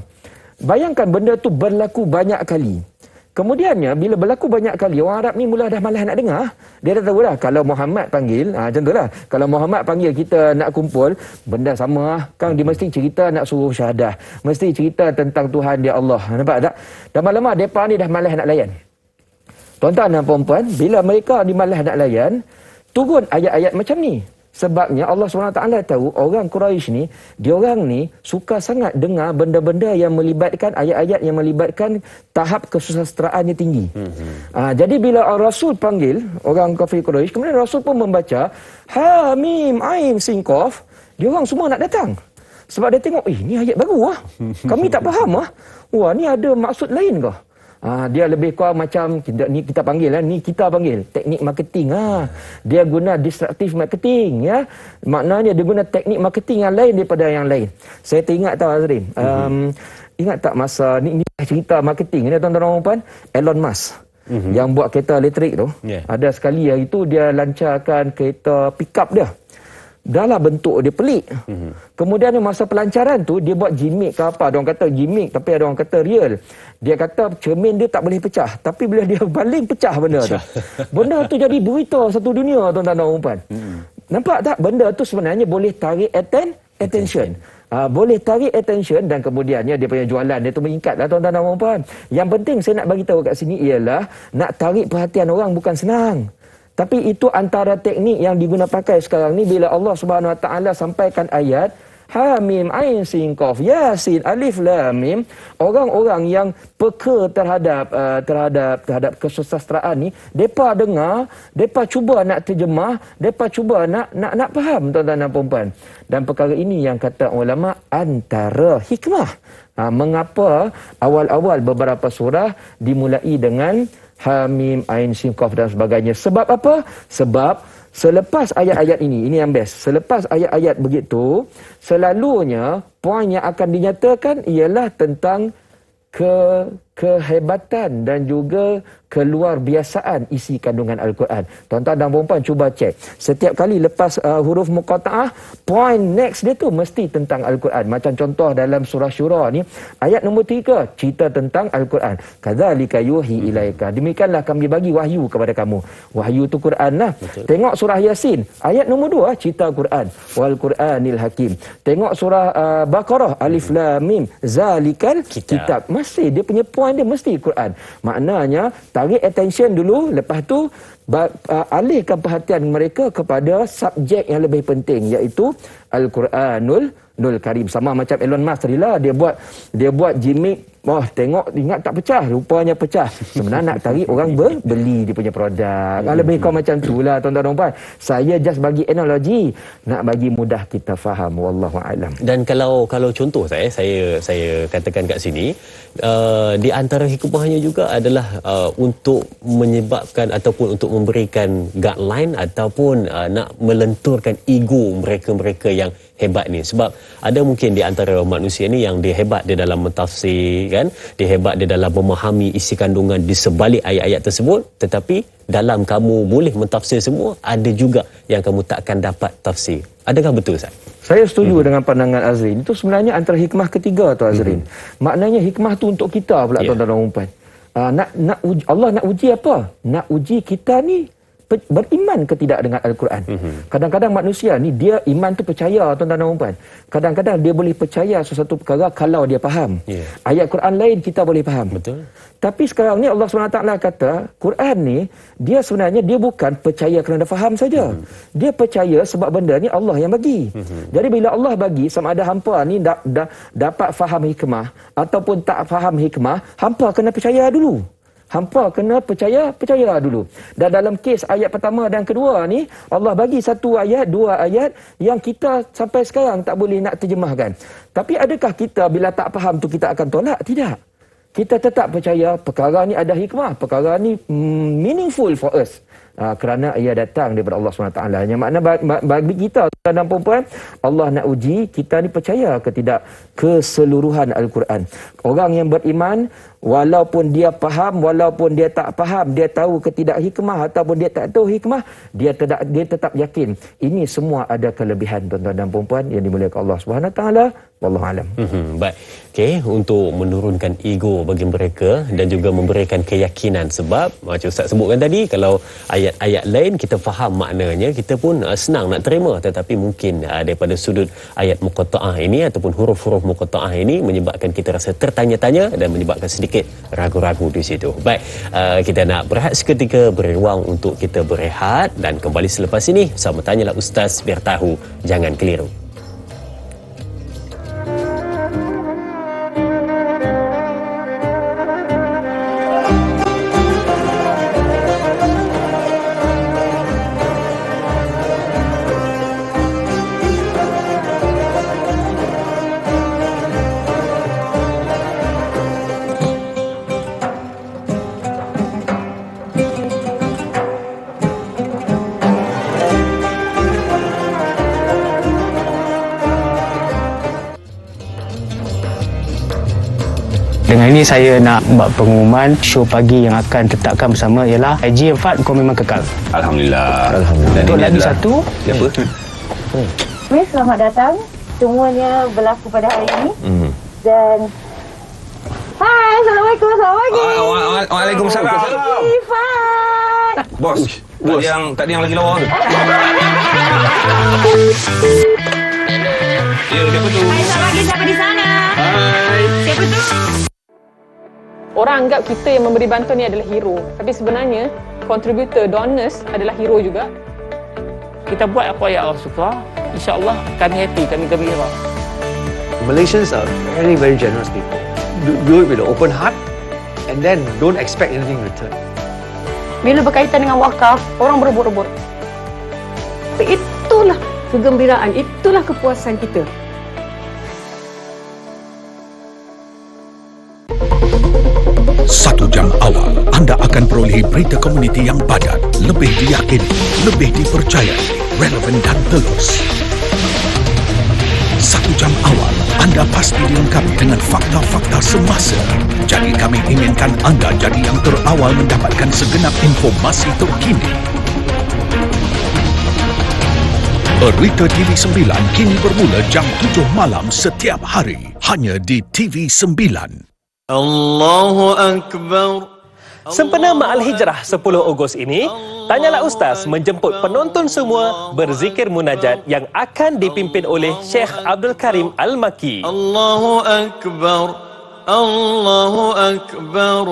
Speaker 2: Bayangkan benda tu berlaku banyak kali. Kemudiannya, bila berlaku banyak kali, orang Arab ni mula dah malas nak dengar. Dia dah tahu dah, kalau Muhammad panggil, macam tu lah. Kalau Muhammad panggil kita nak kumpul, benda sama lah. Kan dia mesti cerita nak suruh syahadah. Mesti cerita tentang Tuhan dia Allah. Nampak tak? Dan lama-lama, mereka ni dah malas nak layan. Tuan-tuan dan puan-puan, bila mereka ni malas nak layan, turun ayat-ayat macam ni. Sebabnya Allah SWT tahu orang Quraisy ni, diorang ni suka sangat dengar benda-benda yang melibatkan ayat-ayat yang melibatkan tahap kesusastraan yang tinggi. Jadi bila Rasul panggil orang kafir Quraisy, kemudian Rasul pun membaca Ha Mim Ain Sin Qaf, diorang semua nak datang. Sebab dia tengok, ni ayat baru lah. Kami tak faham lah. Wah, ni ada maksud lain ke? Dia lebih kurang macam kita panggil lah, ni kita panggil teknik marketing. Dia guna disruptive marketing ya. Maknanya dia guna teknik marketing yang lain daripada yang lain. Saya teringat tahu Azrin. Ingat tak masa ni cerita marketing ni tuan-tuan dan puan, Elon Musk yang buat kereta elektrik tu. Ada sekali hari tu dia lancarkan kereta pickup dia. Dalam bentuk dia pelik. Kemudian masa pelancaran tu dia buat gimmick ke apa. Ada orang kata gimmick tapi ada orang kata real. Dia kata cermin dia tak boleh pecah. Tapi bila dia baling pecah benda tu. Benda tu jadi berita satu dunia tuan-tuan dan puan. Nampak tak? Benda tu sebenarnya boleh tarik attention. Boleh tarik attention dan kemudiannya dia punya jualan dia tu meningkat lah tuan-tuan dan puan. Yang penting saya nak bagi tahu kat sini ialah nak tarik perhatian orang bukan senang. Tapi itu antara teknik yang diguna pakai sekarang ni bila Allah Subhanahu Wa Taala sampaikan ayat Ha Mim Ain Sin Qaf Yasin Alif Lam Mim, orang-orang yang peka terhadap kesusastraan ni, depa dengar, depa cuba nak terjemah, depa cuba nak faham tuan-tuan dan puan-puan. Dan perkara ini yang kata ulama antara hikmah. Mengapa awal-awal beberapa surah dimulai dengan Ha Mim Ain Sin Qaf dan sebagainya. Sebab apa? Sebab selepas ayat-ayat ini yang best. Selepas ayat-ayat begitu, selalunya poin yang akan dinyatakan ialah tentang kehebatan dan juga keluarbiasaan isi kandungan Al-Quran. Tuan-tuan dan puan-puan cuba cek. Setiap kali lepas huruf muqatta'ah, point next dia tu mesti tentang Al-Quran. Macam contoh dalam surah Syura ni, ayat nombor 3 cerita tentang Al-Quran. Kadzalika yuhi ilaika. Demikianlah kami bagi wahyu kepada kamu. Wahyu tu Quran lah. Betul. Tengok surah Yasin, ayat nombor 2 cerita Quran. Wal Quranil Hakim. Tengok surah Baqarah, Alif Lam Mim, zalikal kitab. Mesti dia punya point dia mesti Quran. Maknanya tarik attention dulu, lepas tu alihkan perhatian mereka kepada subjek yang lebih penting, iaitu Al-Quranul Karim. Sama macam Elon Musk tadi lah, dia buat gimmick. Tengok, ingat tak pecah, rupanya pecah. Sebenarnya nak tarik orang beli dia punya produk. Lebih kurang macam tu lah tuan-tuan dan puan. Saya just bagi analogi nak bagi mudah kita faham. Wallahu a'lam. Dan
Speaker 1: kalau contoh saya katakan kat sini, di antara hikmahnya juga adalah untuk menyebabkan ataupun untuk memberikan guideline ataupun nak melenturkan ego mereka-mereka yang hebat ni. Sebab ada mungkin di antara manusia ni yang dia hebat di dalam mentafsir kan, dia hebat di dalam memahami isi kandungan di sebalik ayat-ayat tersebut, tetapi dalam kamu boleh mentafsir semua, ada juga yang kamu takkan dapat tafsir. Adakah betul Ustaz?
Speaker 2: Saya setuju dengan pandangan Azrin. Itu sebenarnya antara hikmah ketiga tu Azrin. Maknanya hikmah tu untuk kita pula tuan-tuan dan puan. Allah nak uji apa? Nak uji kita ni beriman ke tidak dengan Al-Quran. Kadang-kadang manusia ni dia iman tu percaya tuan-tuan dan puan. Kadang-kadang dia boleh percaya sesuatu perkara kalau dia faham. Ayat Quran lain kita boleh faham. Betul. Tapi sekarang ni Allah SWT kata Quran ni dia sebenarnya dia bukan percaya kerana faham saja. Dia percaya sebab benda ni Allah yang bagi. Jadi bila Allah bagi, sama ada hampa ni dapat faham hikmah ataupun tak faham hikmah, hampa kena percaya dulu. Hampa kena percaya dulu. Dan dalam kes ayat pertama dan kedua ni, Allah bagi satu ayat, dua ayat yang kita sampai sekarang tak boleh nak terjemahkan. Tapi adakah kita bila tak faham tu kita akan tolak? Tidak. Kita tetap percaya perkara ni ada hikmah, perkara ni meaningful for us. Kerana ia datang daripada Allah SWT. Yang makna bagi kita dan perempuan, Allah nak uji kita ni percaya ke tidak keseluruhan Al-Quran. Orang yang beriman, walaupun dia faham, walaupun dia tak faham, dia tahu ke tidak hikmah ataupun dia tak tahu hikmah, dia tetap yakin ini semua ada kelebihan, tuan-tuan dan perempuan yang dimuliakan Allah SWT. Wallahu alam.
Speaker 1: Baik. Okey, untuk menurunkan ego bagi mereka dan juga memberikan keyakinan, sebab macam Ustaz sebutkan tadi, kalau ayat-ayat lain kita faham maknanya, kita pun senang nak terima, tetapi mungkin daripada sudut ayat muqatta'ah ini ataupun huruf-huruf muqatta'ah ini menyebabkan kita rasa tertanya-tanya dan menyebabkan sedikit ragu-ragu di situ. Baik, kita nak berehat seketika, beri ruang untuk kita berehat dan kembali selepas ini sama Tanyalah Ustaz, biar tahu jangan keliru.
Speaker 3: Dengan ini saya nak buat pengumuman show pagi yang akan tetapkan bersama ialah Haji Fat, kau memang kekal.
Speaker 4: Alhamdulillah.
Speaker 3: Dan untuk lagi satu,
Speaker 4: siapa?
Speaker 5: Selamat datang. Semuanya berlaku pada hari ini. Dan hai, Assalamualaikum. Selamat pagi.
Speaker 4: Waalaikumsalam.
Speaker 5: Haji Fat.
Speaker 4: Bos. Tak ada yang lagi lawa tu. Ya, siapa tu?
Speaker 5: Hai, selamat pagi. Siapa di sana?
Speaker 4: Hai.
Speaker 5: Siapa tu?
Speaker 6: Orang anggap kita yang memberi bantuan ni adalah hero. Tapi sebenarnya, contributor, donors adalah hero juga.
Speaker 7: Kita buat apa yang Allah suka, insya-Allah kami happy, kami gembira.
Speaker 8: Malaysians are very, very generous people. Do it with an open heart and then don't expect anything in return.
Speaker 6: Bila berkaitan dengan wakaf, orang berebut-rebut. Itulah kegembiraan, itulah kepuasan kita.
Speaker 9: Satu jam awal, anda akan perolehi berita komuniti yang padat, lebih diyakini, lebih dipercayai, relevan dan telus. 1 jam awal, anda pasti dilengkapi dengan fakta-fakta semasa. Jadi kami inginkan anda jadi yang terawal mendapatkan segenap informasi terkini. Berita TV9 kini bermula jam 7 malam setiap hari, hanya di TV9.
Speaker 10: Allahu Akbar.
Speaker 11: Sempena Ma'al Hijrah 10 Ogos ini, Tanyalah Ustaz menjemput penonton semua berzikir munajat yang akan dipimpin oleh Syekh Abdul Karim Al-Maki.
Speaker 10: Allahu Akbar. Allahu Akbar.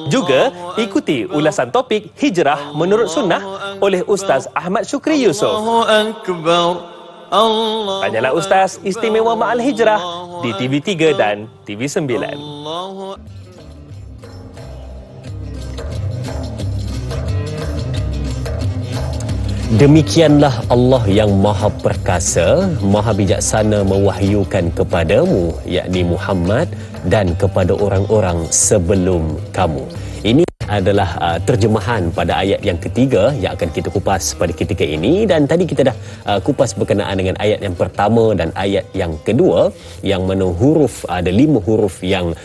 Speaker 11: Juga ikuti ulasan topik Hijrah menurut Sunnah oleh Ustaz Ahmad Syukri Yusof.
Speaker 10: Allahu Akbar. Allah.
Speaker 11: Tanyalah Ustaz istimewa Ma'al Hijrah di TV3 dan TV9.
Speaker 1: Demikianlah Allah yang Maha Perkasa, Maha Bijaksana mewahyukan kepadamu, yakni Muhammad, dan kepada orang-orang sebelum kamu. Ini adalah terjemahan pada ayat yang ketiga yang akan kita kupas pada ketika ini, dan tadi kita dah kupas berkenaan dengan ayat yang pertama dan ayat yang kedua, yang mana huruf ada 5 huruf yang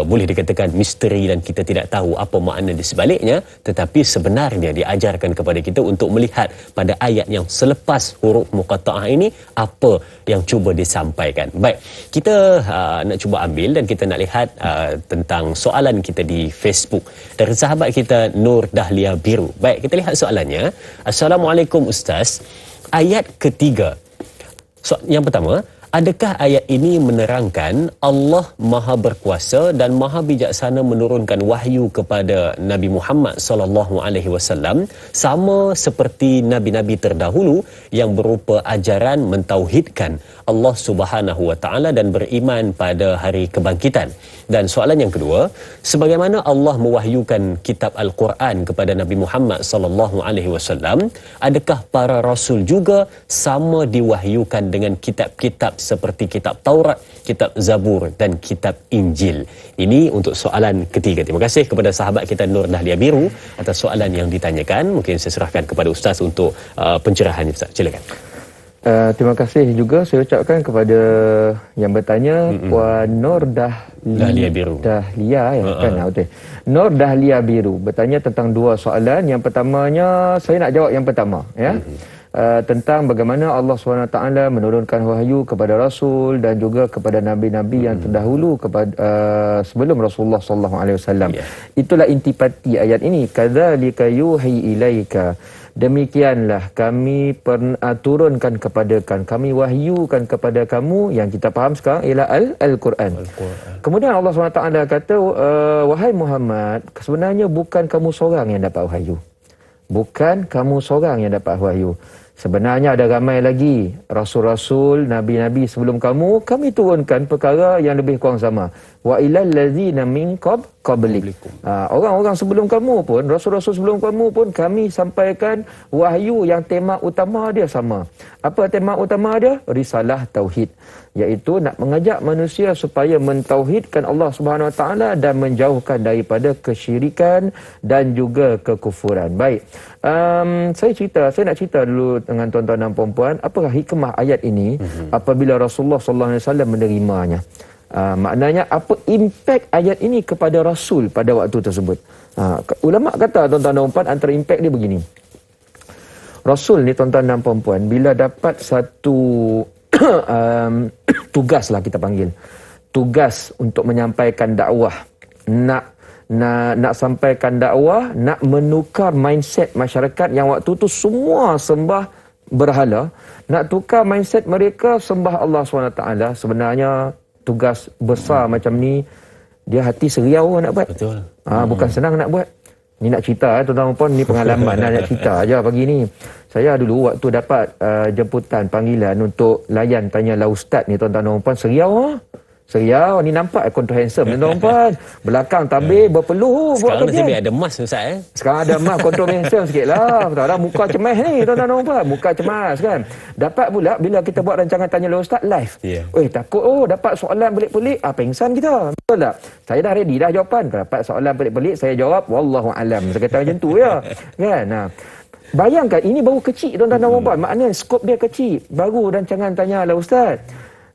Speaker 1: boleh dikatakan misteri dan kita tidak tahu apa makna di sebaliknya, tetapi sebenarnya diajarkan kepada kita untuk melihat pada ayat yang selepas huruf muqatta'ah ini apa yang cuba disampaikan. Baik, kita nak cuba ambil dan kita nak lihat tentang soalan kita di Facebook dari sahabat kita Nur Dahlia Biru. Baik, kita lihat soalannya. Assalamualaikum Ustaz. Ayat ketiga. Yang pertama, adakah ayat ini menerangkan Allah Maha Berkuasa dan Maha Bijaksana menurunkan wahyu kepada Nabi Muhammad SAW sama seperti nabi-nabi terdahulu yang berupa ajaran mentauhidkan Allah Subhanahu wa taala dan beriman pada hari kebangkitan. Dan soalan yang kedua, sebagaimana Allah mewahyukan kitab Al-Quran kepada Nabi Muhammad sallallahu alaihi wasallam, adakah para rasul juga sama diwahyukan dengan kitab-kitab seperti kitab Taurat, kitab Zabur dan kitab Injil? Ini untuk soalan ketiga. Terima kasih kepada sahabat kita Nur Dahlia Biru atas soalan yang ditanyakan. Mungkin saya serahkan kepada Ustaz untuk pencerahan. Ustaz, silakan.
Speaker 2: Terima kasih juga saya ucapkan kepada yang bertanya, Puan Nur
Speaker 1: Dahlia Biru.
Speaker 2: Dahlia kan? Betul. Nur Dahlia Biru bertanya tentang dua soalan. Yang pertamanya saya nak jawab yang pertama ya. Tentang bagaimana Allah SWT menurunkan wahyu kepada Rasul dan juga kepada Nabi-Nabi yang terdahulu kepada sebelum Rasulullah SAW. Itulah intipati ayat ini. Kadzalika yuhi ilaika. Demikianlah kami turunkan kami wahyukan kepada kamu, yang kita faham sekarang ialah Al-Quran. Kemudian Allah SWT kata, wahai Muhammad, sebenarnya bukan kamu seorang yang dapat wahyu. Bukan kamu seorang yang dapat wahyu. Sebenarnya ada ramai lagi rasul-rasul, nabi-nabi sebelum kamu, kami turunkan perkara yang lebih kurang sama. Wa ilal ladzina min qablikum. Orang-orang sebelum kamu pun, rasul-rasul sebelum kamu pun, kami sampaikan wahyu yang tema utama dia sama. Apa tema utama dia? Risalah tauhid, iaitu nak mengajak manusia supaya mentauhidkan Allah Subhanahu Wa Taala dan menjauhkan daripada kesyirikan dan juga kekufuran. Baik. Saya nak cerita dulu dengan tuan-tuan dan puan-puan, apakah hikmah ayat ini apabila Rasulullah sallallahu alaihi wasallam menerimanya. Maknanya apa impak ayat ini kepada Rasul pada waktu tersebut. Ulama kata, tuan-tuan dan puan, antara impak dia begini. Rasul ni, tuan-tuan dan puan-puan, bila dapat satu tugas lah kita panggil, tugas untuk menyampaikan dakwah, nak sampaikan dakwah, nak menukar mindset masyarakat yang waktu tu semua sembah berhala, nak tukar mindset mereka sembah Allah SWT. Sebenarnya tugas besar macam ni, dia hati seriau nak buat.
Speaker 1: Betul.
Speaker 2: Bukan senang nak buat. Ni nak cerita, tuan-tuan puan, ni pengalaman nak cerita aja pagi ni. Saya dulu waktu dapat jemputan panggilan untuk layan tanyalah ustaz ni, tuan-tuan puan, seriau. Seriau, ni nampak contoh handsome tuan-tuan puan. Belakang tabir berpeluh buat kerja.
Speaker 1: Sekarang ada emas Ustaz
Speaker 2: Sekarang ada emas, contoh handsome sikit lah. Betul-betul muka cemas ni tuan-tuan puan. Muka cemas kan. Dapat pula bila kita buat rancangan Tanya Lah Ustaz live. Takut dapat soalan pelik-pelik, pengsan kita. Betul tak? Saya dah ready dah jawapan. Dapat soalan pelik-pelik, saya jawab wallahu alam. Saya kata macam tu ya. Kan? Bayangkan ini baru kecil tuan-tuan dan puan. Maknanya skop dia kecil. Baru rancangan Tanya Lah Ustaz.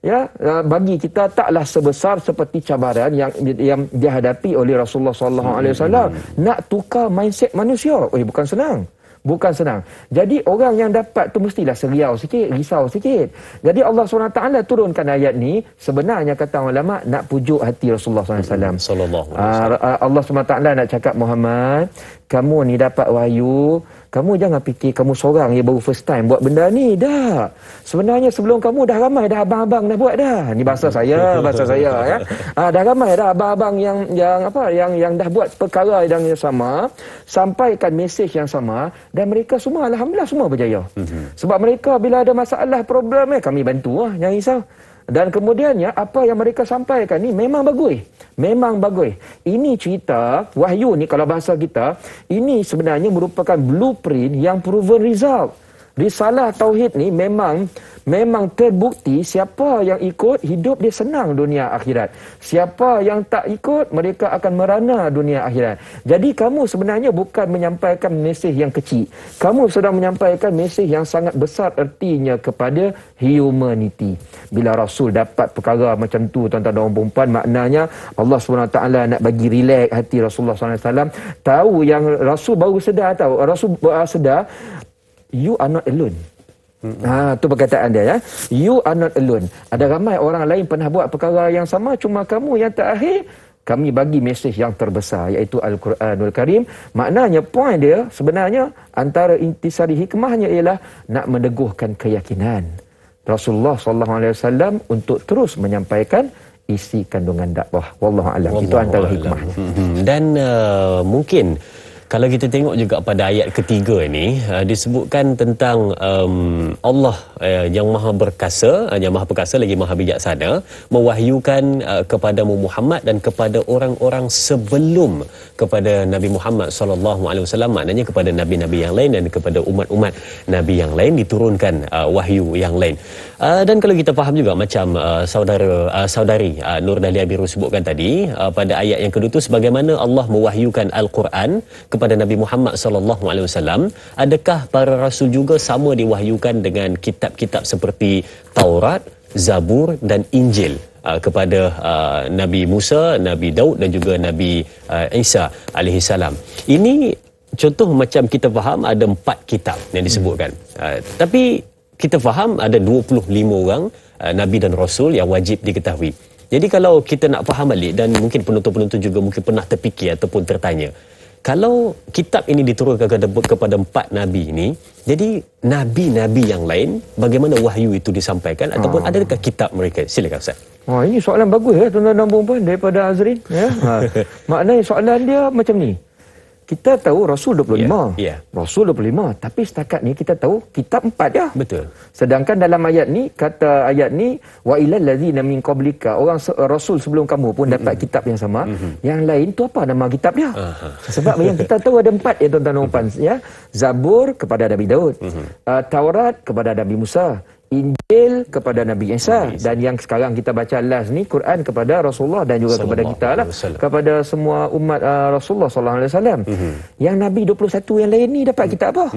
Speaker 2: Ya, bagi kita taklah sebesar seperti cabaran yang dihadapi oleh Rasulullah SAW. Nak tukar mindset manusia, bukan senang. Bukan senang. Jadi orang yang dapat tu mestilah seriau sikit, risau sikit. Jadi Allah SWT turunkan ayat ni, sebenarnya kata ulama, nak pujuk hati Rasulullah SAW. Allah SWT nak cakap, Muhammad, kamu ni dapat wahyu, kamu jangan fikir kamu seorang yang baru first time buat benda ni. Dah. Sebenarnya sebelum kamu dah ramai dah abang-abang dah buat dah. Ni bahasa saya ya. Dah ramai dah abang-abang yang dah buat perkara yang sama, sampaikan mesej yang sama, dan mereka semua alhamdulillah semua berjaya. Sebab mereka bila ada masalah problem kami bantu jangan risau. Dan kemudiannya apa yang mereka sampaikan ni memang bagus. Memang bagus. Ini cerita wahyu ni, kalau bahasa kita, ini sebenarnya merupakan blueprint yang proven result. Risalah tauhid ni memang terbukti siapa yang ikut hidup dia senang dunia akhirat. Siapa yang tak ikut mereka akan merana dunia akhirat. Jadi kamu sebenarnya bukan menyampaikan mesej yang kecil. Kamu sedang menyampaikan mesej yang sangat besar ertinya kepada humanity. Bila Rasul dapat perkara macam tu tuan-tuan dan puan-puan, maknanya Allah SWT nak bagi relax hati Rasulullah SAW. Tahu yang Rasul baru sedar, sedar you are not alone. Tu perkataan dia ya. You are not alone. Ada ramai orang lain pernah buat perkara yang sama, cuma kamu yang terakhir kami bagi mesej yang terbesar, iaitu Al-Quranul Karim. Maknanya poin dia sebenarnya antara intisari hikmahnya ialah nak meneguhkan keyakinan Rasulullah SAW untuk terus menyampaikan isi kandungan dakwah. Wallahu a'lam. Itu antara hikmahnya.
Speaker 1: Dan mungkin Kalau kita tengok juga pada ayat ketiga ini disebutkan tentang Allah yang maha berkasa, yang maha perkasa lagi maha bijaksana mewahyukan kepadamu Muhammad dan kepada orang-orang sebelum kepada Nabi Muhammad SAW, maknanya kepada nabi-nabi yang lain dan kepada umat-umat nabi yang lain diturunkan wahyu yang lain. Dan kalau kita faham juga macam saudari Nur Dahlia Biru sebutkan tadi pada ayat yang kedua tu, sebagaimana Allah mewahyukan Al-Quran kepada Nabi Muhammad SAW, adakah para rasul juga sama diwahyukan dengan kitab-kitab seperti Taurat, Zabur dan Injil kepada Nabi Musa, Nabi Daud dan juga Nabi Isa alaihi salam? Ini contoh macam kita faham ada 4 kitab yang disebutkan. Tapi kita faham ada 25 orang Nabi dan Rasul yang wajib diketahui. Jadi kalau kita nak faham balik, dan mungkin penonton-penonton juga mungkin pernah terfikir ataupun tertanya, kalau kitab ini diturunkan kepada 4 Nabi ini, jadi Nabi-Nabi yang lain, bagaimana wahyu itu disampaikan ataupun adakah kitab mereka? Silakan Ustaz.
Speaker 2: Ini soalan bagus ya tuan-tuan dan puan-puan daripada Azrin. Ya? Maknanya soalan dia macam ni. Kita tahu Rasul 25. Rasul 25. Tapi setakat ni kita tahu kitab 4 ya.
Speaker 1: Betul.
Speaker 2: Sedangkan dalam ayat ni, kata ayat ni, wa ilal ladzina min qablika, orang Rasul sebelum kamu pun dapat kitab yang sama. Yang lain tu apa nama kitab dia? Sebab yang kita tahu ada 4 ya tuan-tuan dan puan ya. Zabur kepada Nabi Daud. Taurat kepada Nabi Musa. Injil kepada Nabi Isa, dan yang sekarang kita baca last ni Quran kepada Rasulullah dan juga kepada kita lah, kepada semua umat Rasulullah sallallahu alaihi wasallam. Yang Nabi 21 yang lain ni dapat kitab apa?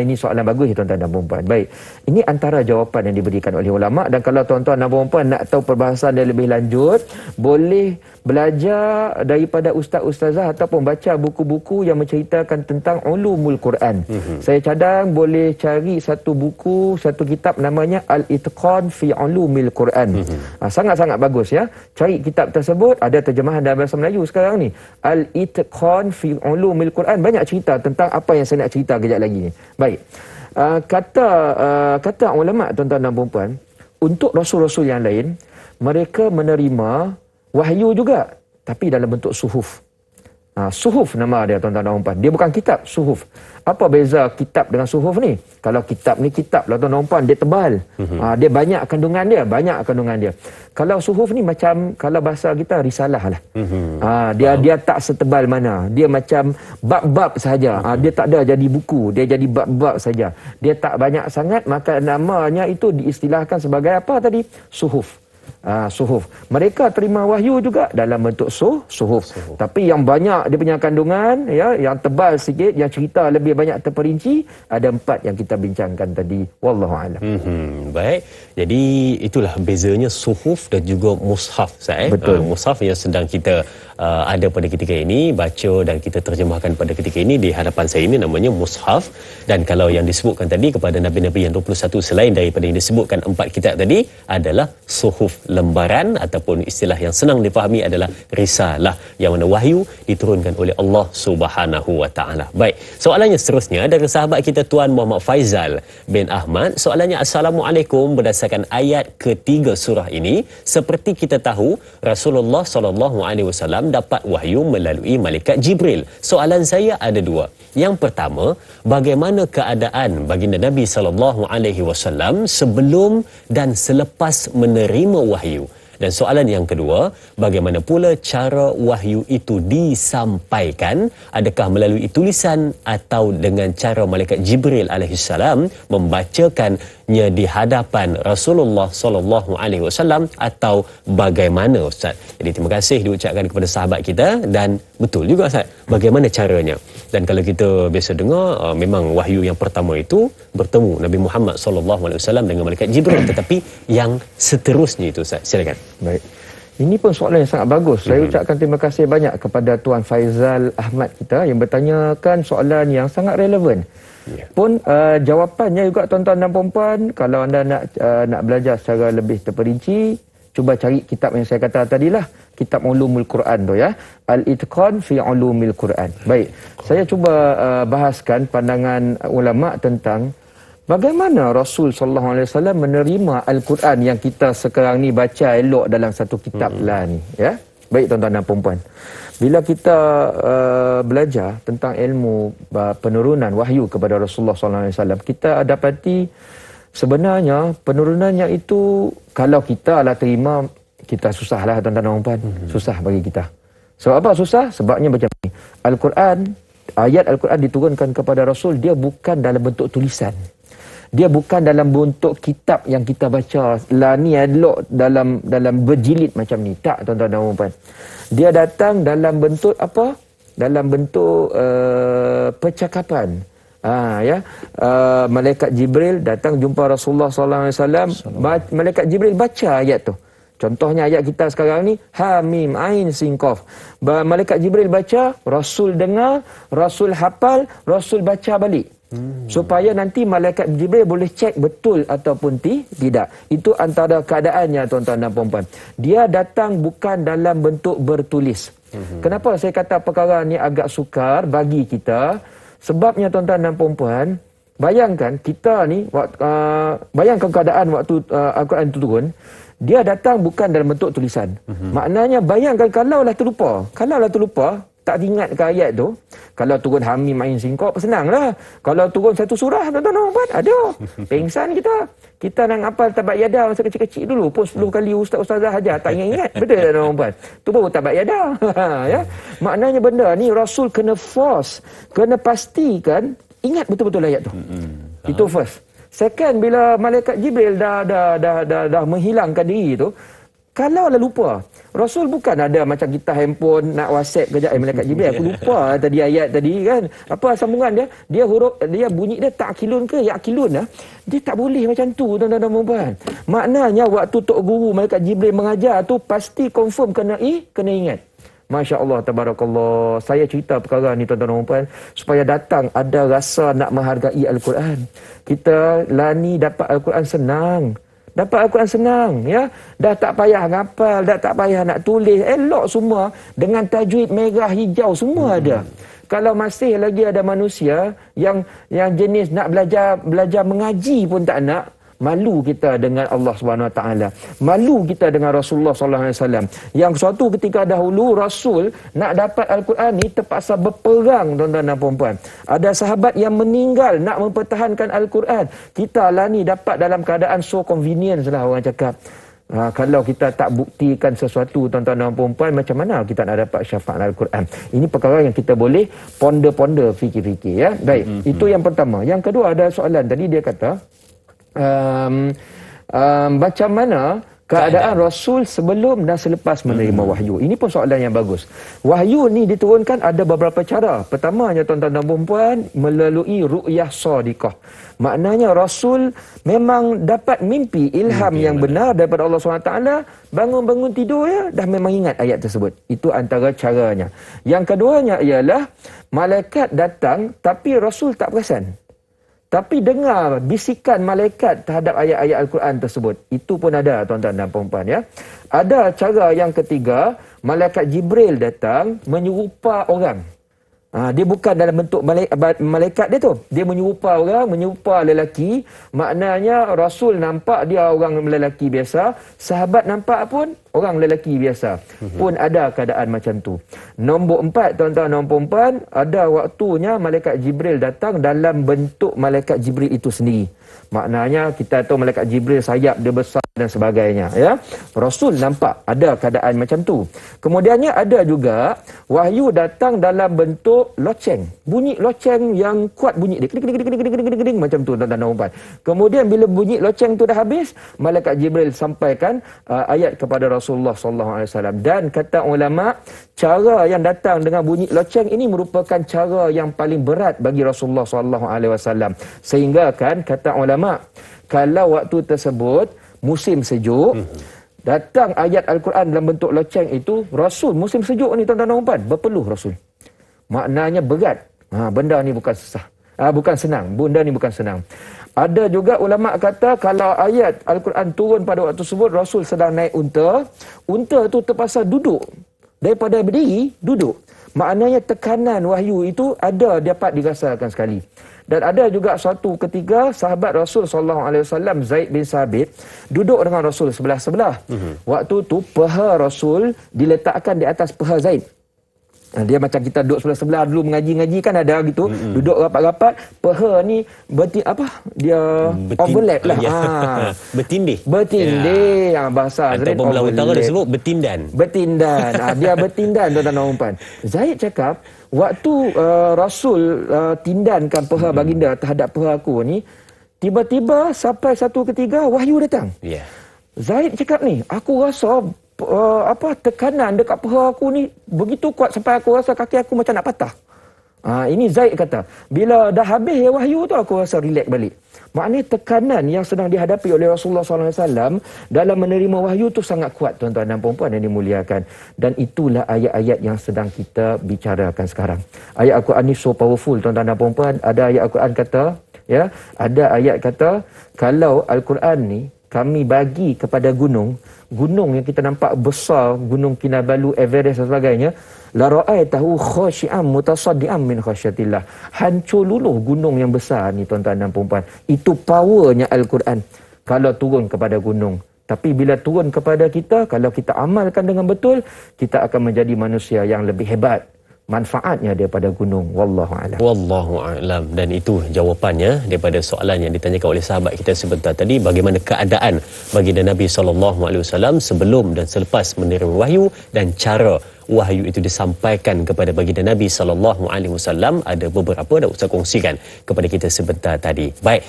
Speaker 2: Ini soalan bagus tuan-tuan dan puan-puan. Baik. Ini antara jawapan yang diberikan oleh ulama, dan kalau tuan-tuan dan puan-puan nak tahu perbahasan yang lebih lanjut, boleh belajar daripada ustaz-ustazah ataupun baca buku-buku yang menceritakan tentang ulumul Quran. Saya cadang boleh cari satu buku, satu kitab namanya Al-Itqan fi Ulumil Quran. Sangat-sangat bagus ya. Cari kitab tersebut, ada terjemahan dalam bahasa Melayu sekarang ni. Al-Itqan fi Ulumil Quran, banyak cerita tentang apa yang saya nak cerita kejap lagi ni. Baik. Kata ulama tuan-tuan dan puan-puan, untuk rasul-rasul yang lain, mereka menerima wahyu juga, tapi dalam bentuk suhuf. Suhuf nama dia tuan-tuan dan puan-puan. Dia bukan kitab, suhuf. Apa beza kitab dengan suhuf ni? Kalau kitab ni kitab lah tuan-tuan dan puan, dia tebal. Dia banyak kandungan dia. Kalau suhuf ni macam, kalau bahasa kita risalah lah. Dia tak setebal mana. Dia macam bab-bab saja. Dia tak ada jadi buku, dia jadi bab-bab saja. Dia tak banyak sangat, maka namanya itu diistilahkan sebagai apa tadi? Suhuf. Suhuf. Mereka terima wahyu juga dalam bentuk suhuf. Tapi yang banyak dia punya kandungan ya, yang tebal sikit, yang cerita lebih banyak terperinci, ada 4 yang kita bincangkan tadi. Wallahu a'lam.
Speaker 1: Baik. Jadi itulah bezanya suhuf dan juga mushaf.
Speaker 2: Betul.
Speaker 1: Mushaf yang sedang kita ada pada ketika ini, baca dan kita terjemahkan pada ketika ini di hadapan saya ini namanya mushaf. Dan kalau yang disebutkan tadi kepada Nabi-Nabi yang 21 selain daripada yang disebutkan 4 kitab tadi adalah suhuf, lembaran, ataupun istilah yang senang difahami adalah risalah, yang mana wahyu diturunkan oleh Allah Subhanahu wa taala. Baik, soalannya seterusnya dari sahabat kita Tuan Muhammad Faizal bin Ahmad. Soalannya, Assalamualaikum, berdasarkan ayat ketiga surah ini, seperti kita tahu Rasulullah SAW dapat wahyu melalui malaikat Jibril. Soalan saya ada 2. Yang pertama, bagaimana keadaan baginda Nabi SAW sebelum dan selepas menerima wahyu? Dan soalan yang kedua, bagaimana pula cara wahyu itu disampaikan? Adakah melalui tulisan atau dengan cara malaikat Jibril alaihissalam membacakannya di hadapan Rasulullah SAW atau bagaimana Ustaz? Jadi terima kasih diucapkan kepada sahabat kita, dan betul juga Ustaz, bagaimana caranya? Dan kalau kita biasa dengar, memang wahyu yang pertama itu bertemu Nabi Muhammad SAW dengan malaikat Jibril, tetapi yang seterusnya itu Ustaz, silakan.
Speaker 2: Baik. Ini pun soalan yang sangat bagus. Saya ucapkan terima kasih banyak kepada Tuan Faizal Ahmad kita yang bertanyakan soalan yang sangat relevan. Pun jawapannya juga tuan-tuan dan puan-puan, kalau anda nak belajar secara lebih terperinci, cuba cari kitab yang saya kata tadilah, kitab Ulumul Quran tu ya. Al-Itqan fi Ulumil Quran. Baik. Saya cuba bahaskan pandangan ulama tentang bagaimana Rasul sallallahu alaihi wasallam menerima Al-Quran yang kita sekarang ni baca elok dalam satu kitab lah ni ya. Baik tuan-tuan dan puan-puan. Bila kita belajar tentang ilmu penurunan wahyu kepada Rasulullah SAW, kita dapati sebenarnya penurunannya itu kalau kita lah terima, kita susahlah tuan-tuan dan puan. Susah bagi kita. Sebab apa susah? Sebabnya macam ni. Al-Quran, ayat Al-Quran diturunkan kepada Rasul, dia bukan dalam bentuk tulisan. Dia bukan dalam bentuk kitab yang kita baca. Lah ni elok dalam berjilid macam ni. Tak, tuan-tuan dan puan. Dia datang dalam bentuk apa? Dalam bentuk percakapan. Malaikat Jibril datang jumpa Rasulullah SAW. Malaikat Jibril baca ayat tu. Contohnya ayat kita sekarang ni, Ha Mim Ain Sin Qaf. Malaikat Jibril baca, Rasul dengar, Rasul hafal, Rasul baca balik. Supaya nanti malaikat Jibril boleh cek betul ataupun tidak. Itu antara keadaannya tuan-tuan dan puan-puan. Dia datang bukan dalam bentuk bertulis. Kenapa saya kata perkara ni agak sukar bagi kita? Sebabnya tuan-tuan dan puan-puan, bayangkan kita ni, bayangkan keadaan waktu Al-Quran itu turun. Dia datang bukan dalam bentuk tulisan. Maknanya bayangkan kalaulah terlupa, tak ingat ke ayat tu, kalau turun Hamim Ain Sin Qaf, senanglah. Kalau turun satu surah, tuan-tuan ada. Pengsan kita. Kita nak hafal tabat yada masa kecil-kecil dulu. Pun 10 kali ustazah ajar, tak ingat. Betul tak tuan-tuan? Tu baru tabat yada. Ya? Maknanya benda ni Rasul kena force, kena pastikan ingat betul-betul ayat tu. Itu first. Second, bila malaikat Jibril dah menghilangkan diri tu, kalau lah lupa, Rasul bukan ada macam kita handphone nak WhatsApp kejap, malaikat Jibril aku lupa tadi ayat tadi kan. Apa sambungan dia? Dia bunyi dia ta'kilun ke ya'kilun lah. Dia tak boleh macam tu tuan-tuan dan puan. Maknanya waktu tok guru malaikat Jibril mengajar tu pasti confirm kena ingat. Masya Allah, tabarakallah. Saya cerita perkara ni tuan-tuan dan puan supaya datang ada rasa nak menghargai Al-Quran. Kita lani dapat Al-Quran senang. Dapat Al-Quran senang, ya. Dah tak payah ngapal, dah tak payah nak tulis. Elok semua dengan tajwid merah hijau semua ada. Kalau masih lagi ada manusia yang jenis nak belajar mengaji pun tak nak, malu kita dengan Allah Subhanahu Wa Taala. Malu kita dengan Rasulullah Sallallahu Alaihi Wasallam. Yang suatu ketika dahulu Rasul nak dapat Al-Quran ni terpaksa berperang tuan-tuan dan puan-puan. Ada sahabat yang meninggal nak mempertahankan Al-Quran. Kita lah ni dapat dalam keadaan so convenience lah orang cakap. Kalau kita tak buktikan sesuatu tuan-tuan dan puan-puan, macam mana kita nak dapat syafaat Al-Quran? Ini perkara yang kita boleh ponder-ponder, fikir-fikir, ya. Baik, itu yang pertama. Yang kedua ada soalan tadi dia kata macam mana keadaan Rasul sebelum dan selepas menerima wahyu. Ini pun soalan yang bagus. Wahyu ni diturunkan ada beberapa cara. Pertamanya tuan-tuan dan puan-puan melalui ru'yah shadiqah. Maknanya Rasul memang dapat mimpi ilham yang benar daripada Allah SWT. Bangun-bangun tidur ya, dah memang ingat ayat tersebut. Itu antara caranya. Yang keduanya ialah malaikat datang tapi Rasul tak perasan. Tapi dengar bisikan malaikat terhadap ayat-ayat Al-Quran tersebut. Itu pun ada tuan-tuan dan puan-puan, ya. Ada cara yang ketiga, malaikat Jibril datang menyerupa orang. Dia bukan dalam bentuk malaikat dia tu. Dia menyerupa orang, menyerupa lelaki. Maknanya Rasul nampak dia orang lelaki biasa. Sahabat nampak pun orang lelaki biasa. Pun ada keadaan macam tu. Nombor 4, tuan-tuan dan puan-puan, ada waktunya malaikat Jibril datang dalam bentuk malaikat Jibril itu sendiri. Maknanya kita tahu malaikat Jibril sayap dia besar dan sebagainya, ya. Rasul nampak ada keadaan macam tu. Kemudiannya ada juga wahyu datang dalam bentuk loceng. Bunyi loceng yang kuat bunyi dia. Kering macam tu tuan-tuan dan puan. Kemudian bila bunyi loceng tu dah habis, malaikat Jibril sampaikan ayat kepada Rasulullah sallallahu alaihi wasallam. Dan kata ulama, cara yang datang dengan bunyi loceng ini merupakan cara yang paling berat bagi Rasulullah sallallahu alaihi wasallam. Sehingga kan kata ulama, kalau waktu tersebut musim sejuk, datang ayat Al-Quran dalam bentuk loceng itu, Rasul musim sejuk ni tuan-tuan dan puan, berpeluh Rasul. Maknanya berat. Benda ni bukan susah. Bukan senang. Benda ni bukan senang. Ada juga ulama kata kalau ayat Al-Quran turun pada waktu tersebut, Rasul sedang naik unta. Unta tu terpaksa duduk. Daripada berdiri, duduk. Maknanya tekanan wahyu itu ada dapat dirasakan sekali. Dan ada juga suatu ketika sahabat Rasul SAW, Zaid bin Sabit, duduk dengan Rasul sebelah-sebelah. Waktu tu peha Rasul diletakkan di atas peha Zaid. Dia macam kita duduk sebelah-sebelah dulu mengaji-ngaji kan ada gitu, duduk rapat-rapat, peha ni dia overlap lah.
Speaker 1: Bertindih.
Speaker 2: Bahasa Azrin
Speaker 1: ataupun belah utara dia sebut bertindan.
Speaker 2: Dia bertindan tuan-tuan dan puan. Zaid cakap waktu Rasul tindankan peha baginda terhadap peha aku ni, tiba-tiba sampai satu ketiga wahyu datang. Zaid cakap ni, aku rasa tekanan dekat peha aku ni begitu kuat sampai aku rasa kaki aku macam nak patah. Ini Zaid kata, bila dah habis wahyu tu aku rasa relax balik. Maknanya tekanan yang sedang dihadapi oleh Rasulullah SAW dalam menerima wahyu tu sangat kuat, tuan-tuan dan puan-puan yang dimuliakan. Dan itulah ayat-ayat yang sedang kita bicarakan sekarang. Ayat Al-Quran ni so powerful, tuan-tuan dan puan-puan. Ada ayat Al-Quran kata, ada ayat kata, kalau Al-Quran ni kami bagi kepada gunung yang kita nampak besar, gunung Kinabalu, Everest dan sebagainya, la ra'aitahu khashi'an mutasaddian min khasyatillah. Hancur luluh gunung yang besar ni, tuan-tuan dan puan-puan. Itu powernya Al-Quran kalau turun kepada gunung. Tapi bila turun kepada kita, kalau kita amalkan dengan betul, kita akan menjadi manusia yang lebih hebat. Manfaatnya daripada gunung. Wallahu a'lam.
Speaker 1: Wallahu a'lam. Dan itu jawapannya daripada soalan yang ditanyakan oleh sahabat kita sebentar tadi, bagaimana keadaan baginda Nabi SAW sebelum dan selepas menerima wahyu dan cara wahyu itu disampaikan kepada baginda Nabi SAW. Ada beberapa dah Ustaz kongsikan kepada kita sebentar tadi. Baik,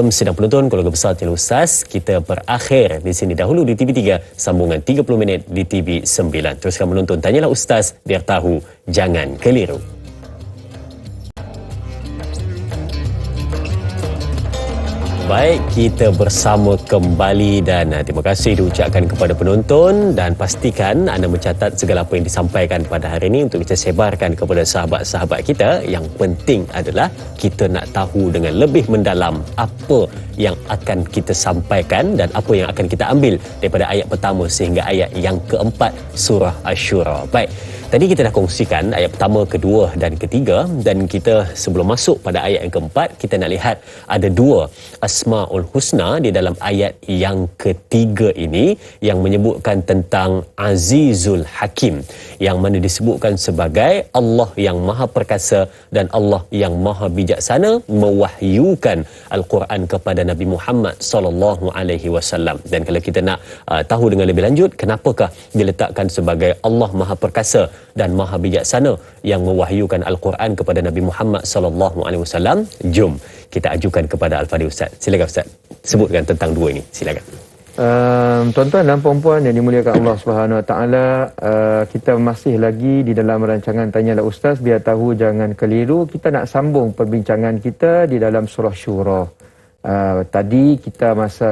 Speaker 1: sedang penonton keluarga besar Channel Ustaz, kita berakhir di sini dahulu di TV3, sambungan 30 minit di TV9. Teruskan menonton Tanyalah Ustaz, biar tahu jangan keliru. Baik, kita bersama kembali dan terima kasih diucapkan kepada penonton dan pastikan anda mencatat segala apa yang disampaikan pada hari ini untuk kita sebarkan kepada sahabat-sahabat kita. Yang penting adalah kita nak tahu dengan lebih mendalam apa yang akan kita sampaikan dan apa yang akan kita ambil daripada ayat pertama sehingga ayat yang keempat surah Asy-Syura. Baik, tadi kita dah kongsikan ayat pertama, kedua dan ketiga, dan kita sebelum masuk pada ayat yang keempat, kita nak lihat ada dua Asmaul Husna di dalam ayat yang ketiga ini yang menyebutkan tentang Azizul Hakim, yang mana disebutkan sebagai Allah yang Maha Perkasa dan Allah yang Maha Bijaksana mewahyukan Al-Quran kepada Nabi Muhammad SAW. Dan kalau kita nak tahu dengan lebih lanjut kenapakah diletakkan sebagai Allah Maha Perkasa dan Maha Bijaksana yang mewahyukan Al-Quran kepada Nabi Muhammad SAW, jom kita ajukan kepada Al-Fadhil Ustaz. Silakan Ustaz, sebutkan tentang dua ini. Silakan.
Speaker 2: Tuan-tuan dan puan-puan yang dimuliakan Allah Subhanahu Wa Taala, kita masih lagi di dalam rancangan Tanyalah Ustaz, biar tahu jangan keliru. Kita nak sambung perbincangan kita di dalam surah Syura. Tadi kita masa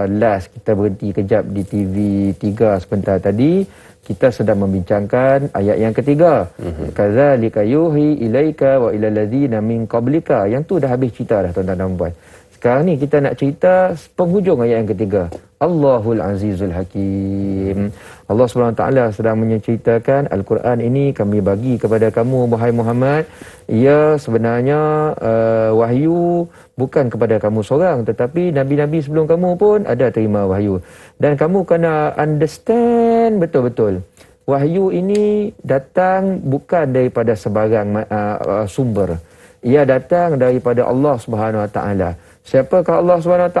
Speaker 2: last kita berhenti kejap di TV3 sebentar tadi. Kita sedang membincangkan ayat yang ketiga. Kadzalika yuhi ilaika wa ilal ladzina min qablika. Yang tu dah habis cerita dah, tuan-tuan dan puan. Sekarang ni kita nak cerita penghujung ayat yang ketiga. Allahul Azizul Hakim. Allah SWT sedang menceritakan Al-Quran ini kami bagi kepada kamu, wahai Muhammad. Ia sebenarnya wahyu bukan kepada kamu seorang, tetapi Nabi-Nabi sebelum kamu pun ada terima wahyu. Dan kamu kena understand betul-betul. Wahyu ini datang bukan daripada sebarang sumber. Ia datang daripada Allah SWT. Siapakah Allah SWT?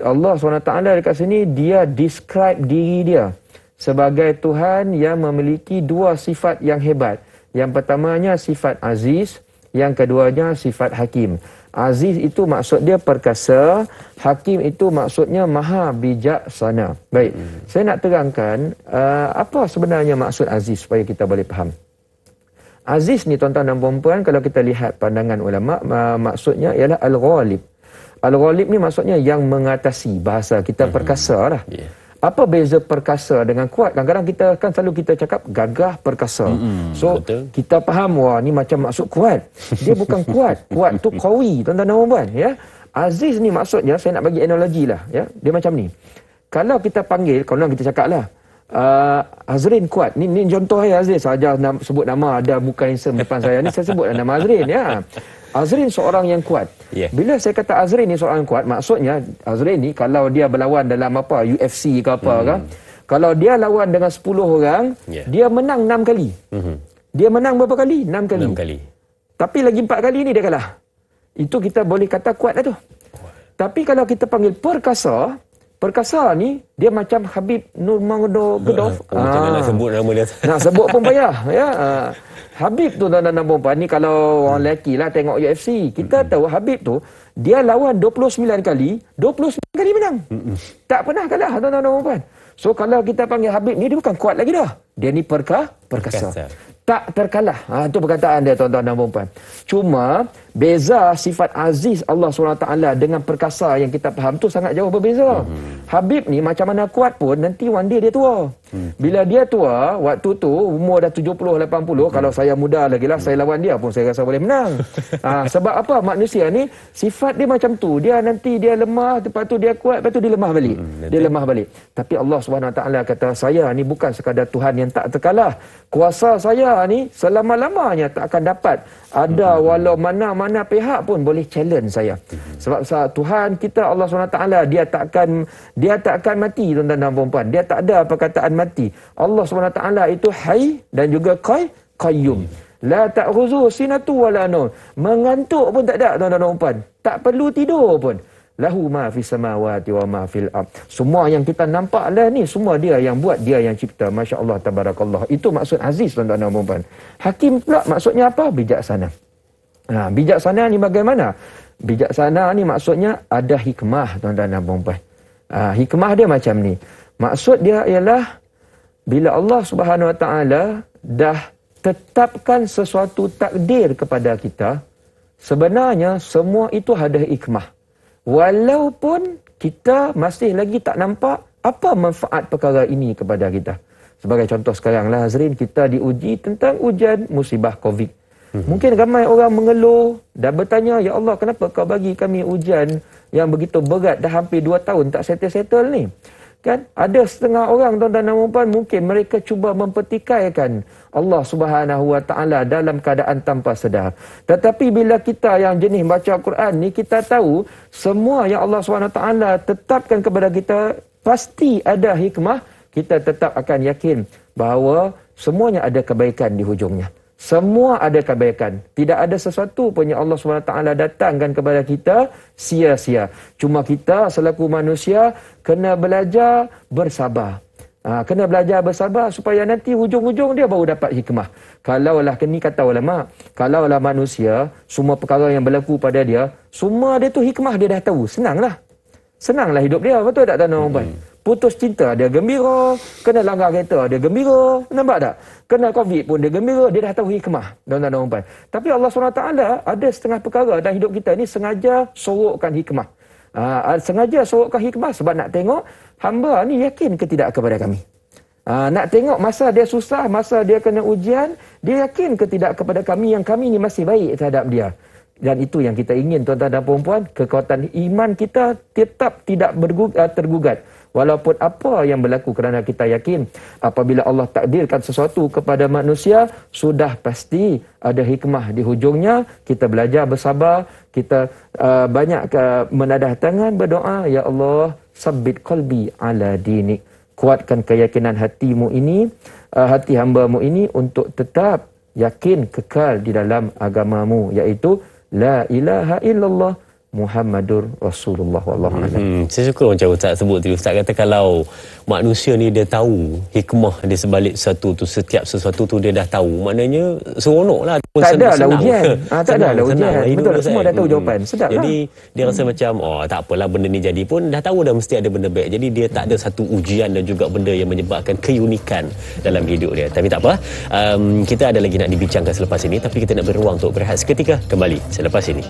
Speaker 2: Allah SWT dekat sini, dia describe diri dia sebagai Tuhan yang memiliki dua sifat yang hebat. Yang pertamanya sifat Aziz, yang keduanya sifat Hakim. Aziz itu maksud dia perkasa, Hakim itu maksudnya maha bijaksana. Baik, saya nak terangkan apa sebenarnya maksud Aziz supaya kita boleh faham. Aziz ni tuan-tuan dan puan-puan, kalau kita lihat pandangan ulama, maksudnya ialah Al-Ghalib. Al-Ghalib ni maksudnya yang mengatasi, bahasa kita perkasa lah. Apa beza perkasa dengan kuat? Kadang-kadang kita kan selalu kita cakap gagah perkasa. So betul. Kita faham, wah ni macam maksud kuat. Dia bukan kuat. Kuat tu qawi, tuan-tuan dan puan, ya. Aziz ni maksudnya, saya nak bagi analogi lah, ya. Dia macam ni. Kalau kita panggil, kalau kita cakap lah, Azrin kuat. Ni contoh ya Azrin. Saja sebut nama, ada muka handsome depan saya. Ni saya sebut nama Azrin, ya. Azrin seorang yang kuat. Bila saya kata Azrin ni seorang yang kuat, maksudnya Azrin ni kalau dia berlawan dalam apa, UFC ke apa kan, kalau dia lawan dengan 10 orang, dia menang 6 kali. Dia menang berapa kali? 6 kali.
Speaker 1: 6 kali.
Speaker 2: Tapi lagi 4 kali ni dia kalah. Itu kita boleh kata kuat dah tu. Tapi kalau kita panggil perkasa ni dia macam Habib Nurmagomedov.
Speaker 1: Macam mana nak sebut nama dia?
Speaker 2: Nak sebut pun payah. Ya. Habib tu tuan-tuan dan puan-puan ni kalau orang lelaki lah tengok UFC. Kita tahu Habib tu dia lawan 29 kali, 29 kali menang. Tak pernah kalah tuan-tuan dan puan-puan. So kalau kita panggil Habib ni dia bukan kuat lagi dah. Dia ni perkasa. Tak terkalah. Itu perkataan dia tuan-tuan dan puan-puan. Cuma beza sifat aziz Allah SWT dengan perkasa yang kita faham tu sangat jauh berbeza. Habib ni macam mana kuat pun nanti one day dia tua. Bila dia tua, waktu tu umur dah 70-80, kalau saya muda lagi lah, saya lawan dia pun saya rasa boleh menang. Sebab apa? Manusia ni sifat dia macam tu. Dia nanti dia lemah, lepas tu dia kuat, lepas tu dia lemah balik. Dia lemah balik. Tapi Allah SWT kata, saya ni bukan sekadar Tuhan yang tak terkalah. Kuasa saya ni selama-lamanya tak akan dapat ada walau mana-mana pihak pun boleh challenge saya. Sebab Tuhan kita Allah SWT dia tak akan mati tuan-tuan dan puan-puan. Dia tak ada perkataan mati. Allah SWT itu Hayy dan juga Qayyum. La ta'khuzuhu sinatu wala naum. Mengantuk pun tak ada tuan-tuan dan puan. Tak perlu tidur pun. Lahu ma fis samawati wa ma fil ard. Semua yang kita nampak lah ni semua dia yang buat, dia yang cipta. Masya-Allah tabarakallah. Itu maksud aziz tuan-tuan dan puan. Hakim pula maksudnya apa? Bijaksana. Bijaksana ni bagaimana? Bijaksana ni maksudnya ada hikmah tuan-tuan dan puan. Hikmah dia macam ni. Maksud dia ialah bila Allah Subhanahu Wa Taala dah tetapkan sesuatu takdir kepada kita, sebenarnya semua itu ada hikmah. Walaupun kita masih lagi tak nampak apa manfaat perkara ini kepada kita. Sebagai contoh sekarang lah Hazrin, kita diuji tentang ujian musibah COVID. Mungkin ramai orang mengeluh dan bertanya, ya Allah kenapa kau bagi kami ujian yang begitu berat dah hampir 2 tahun tak settle-settle ni. Kan? Ada setengah orang tuan-tuan dan puan mungkin mereka cuba mempertikaikan Allah Subhanahu Wa Taala dalam keadaan tanpa sedar. Tetapi bila kita yang jenis baca Quran ni, kita tahu semua yang Allah Subhanahu Wa Taala tetapkan kepada kita pasti ada hikmah. Kita tetap akan yakin bahawa semuanya ada kebaikan di hujungnya. Semua ada kebaikan. Tidak ada sesuatu pun yang Allah SWT datangkan kepada kita sia-sia. Cuma kita selaku manusia kena belajar bersabar. Kena belajar bersabar supaya nanti hujung-hujung dia baru dapat hikmah. Kalaulah ni kata ulama, kalaulah manusia semua perkara yang berlaku pada dia, semua dia tu hikmah dia dah tahu. Senanglah hidup dia. Betul tak tuan-tuan dan puan? Putus cinta dia gembira, kena langgar kereta dia gembira, nampak tak? Kena COVID pun dia gembira, dia dah tahu hikmah. Tuan-tuan dan puan. Tapi Allah SWT ada setengah perkara dalam hidup kita ni sengaja sorokkan hikmah. Sengaja sorokkan hikmah sebab nak tengok hamba ni yakin ke tidak kepada kami. Nak tengok masa dia susah, masa dia kena ujian, dia yakin ke tidak kepada kami yang kami ni masih baik terhadap dia. Dan itu yang kita ingin tuan-tuan dan puan-puan, kekuatan iman kita tetap tidak tergugat. Walaupun apa yang berlaku, kerana kita yakin apabila Allah takdirkan sesuatu kepada manusia, sudah pasti ada hikmah di hujungnya. Kita belajar bersabar, kita banyak menadah tangan berdoa, ya Allah, sabbit qalbi ala dinik. Kuatkan keyakinan hatimu ini, hati hambamu ini untuk tetap yakin kekal di dalam agamamu, iaitu la ilaha illallah Muhammadur Rasulullah wallahu a'lam.
Speaker 1: Saya suka macam Ustaz sebut tadi. Ustaz kata kalau manusia ni dia tahu hikmah di sebalik setiap sesuatu tu dia dah tahu. Maknanya seronoklah.
Speaker 2: Tak ada lah ujian. Tak ada lah ujian. Betul, semua dah tahu jawapan. Sedap lah.
Speaker 1: Jadi dia rasa macam tak apalah benda ni jadi pun dah tahu dah mesti ada benda baik. Jadi dia tak ada satu ujian dan juga benda yang menyebabkan keunikan dalam hidup dia. Tapi tak apa. Kita ada lagi nak dibincangkan selepas ini, tapi kita nak beruang untuk berehat seketika. Kembali selepas ini.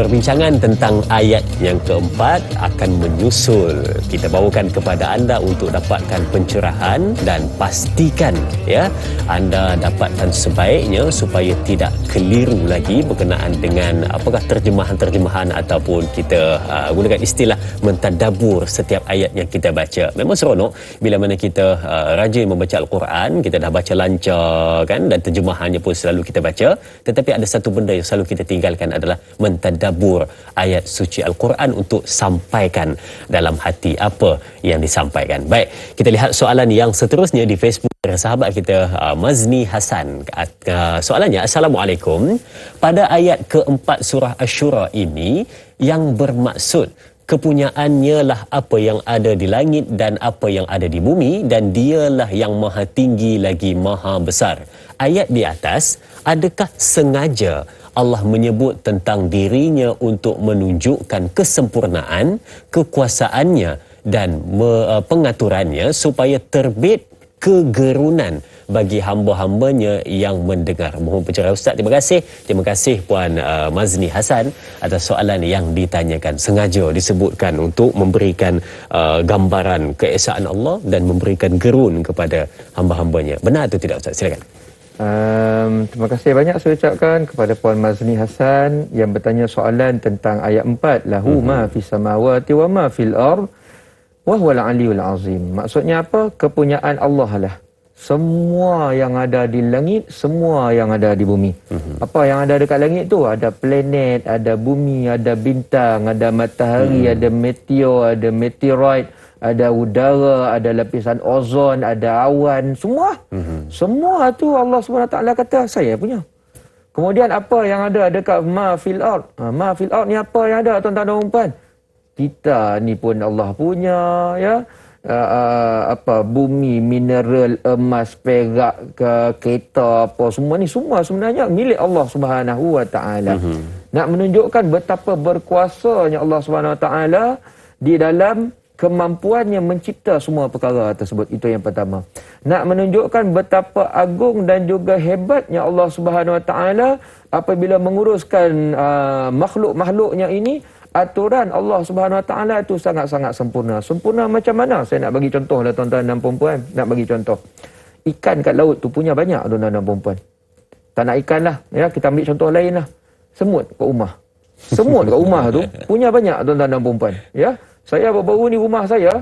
Speaker 1: perbincangan tentang ayat yang keempat akan menyusul. Kita bawakan kepada anda untuk dapatkan pencerahan dan pastikan ya anda dapatkan sebaiknya supaya tidak keliru lagi berkenaan dengan apakah terjemahan-terjemahan ataupun kita gunakan istilah mentadabur setiap ayat yang kita baca. Memang seronok bila mana kita rajin membaca Al-Quran, kita dah baca lancar kan, dan terjemahannya pun selalu kita baca, tetapi ada satu benda yang selalu kita tinggalkan adalah mentadabur ayat suci Al-Quran untuk sampaikan dalam hati apa yang disampaikan. Baik, kita lihat soalan yang seterusnya di Facebook sahabat kita Mazni Hasan. Soalannya, Assalamualaikum. Pada ayat keempat surah Asy-Syura ini yang bermaksud kepunyaannya lah apa yang ada di langit dan apa yang ada di bumi, dan dialah yang maha tinggi lagi maha besar. Ayat di atas, adakah sengaja Allah menyebut tentang dirinya untuk menunjukkan kesempurnaan, kekuasaannya dan pengaturannya supaya terbit kegerunan bagi hamba-hambanya yang mendengar? Mohon pencerahan Ustaz. Terima kasih Puan Mazni Hasan atas soalan yang ditanyakan. Sengaja disebutkan untuk memberikan gambaran keesaan Allah dan memberikan gerun kepada hamba-hambanya. Benar atau tidak Ustaz? Silakan.
Speaker 2: Terima kasih banyak saya ucapkan kepada Puan Mazni Hasan yang bertanya soalan tentang ayat 4, lahu ma fis samawati wa ma fil ard wa huwal aliyul azim. Maksudnya apa? Kepunyaan Allah lah. Semua yang ada di langit, semua yang ada di bumi. Apa yang ada dekat langit tu? Ada planet, ada bumi, ada bintang, ada matahari, ada meteor, ada meteoroid, ada udara, ada lapisan ozon, ada awan, semua. Semua tu Allah SWT kata saya punya. Kemudian apa yang ada dekat ma fil ard? Ma fil ard ni apa yang ada tuan-tuan dan puan? Kita ni pun Allah punya ya. Bumi, mineral, emas, perak, kereta, apa semua ni semua sebenarnya milik Allah Subhanahu Wa Taala. Nak menunjukkan betapa berkuasanya Allah Subhanahu Wa Taala di dalam kemampuannya mencipta semua perkara tersebut. Itu yang pertama. Nak menunjukkan betapa agung dan juga hebatnya Allah Subhanahu Wa Taala apabila menguruskan makhluk-makhluknya ini. Aturan Allah Subhanahu Wa Taala itu sangat-sangat sempurna. Sempurna macam mana? Saya nak bagi contoh lah tuan-tuan dan puan-puan. Nak bagi contoh. Ikan kat laut tu punya banyak tuan-tuan dan puan-puan. Tak nak ikan lah. Ya, kita ambil contoh lain lah. Semut kat rumah. Semut kat rumah tu punya banyak tuan-tuan dan puan-puan. Ya. Saya baru-baru ni rumah saya.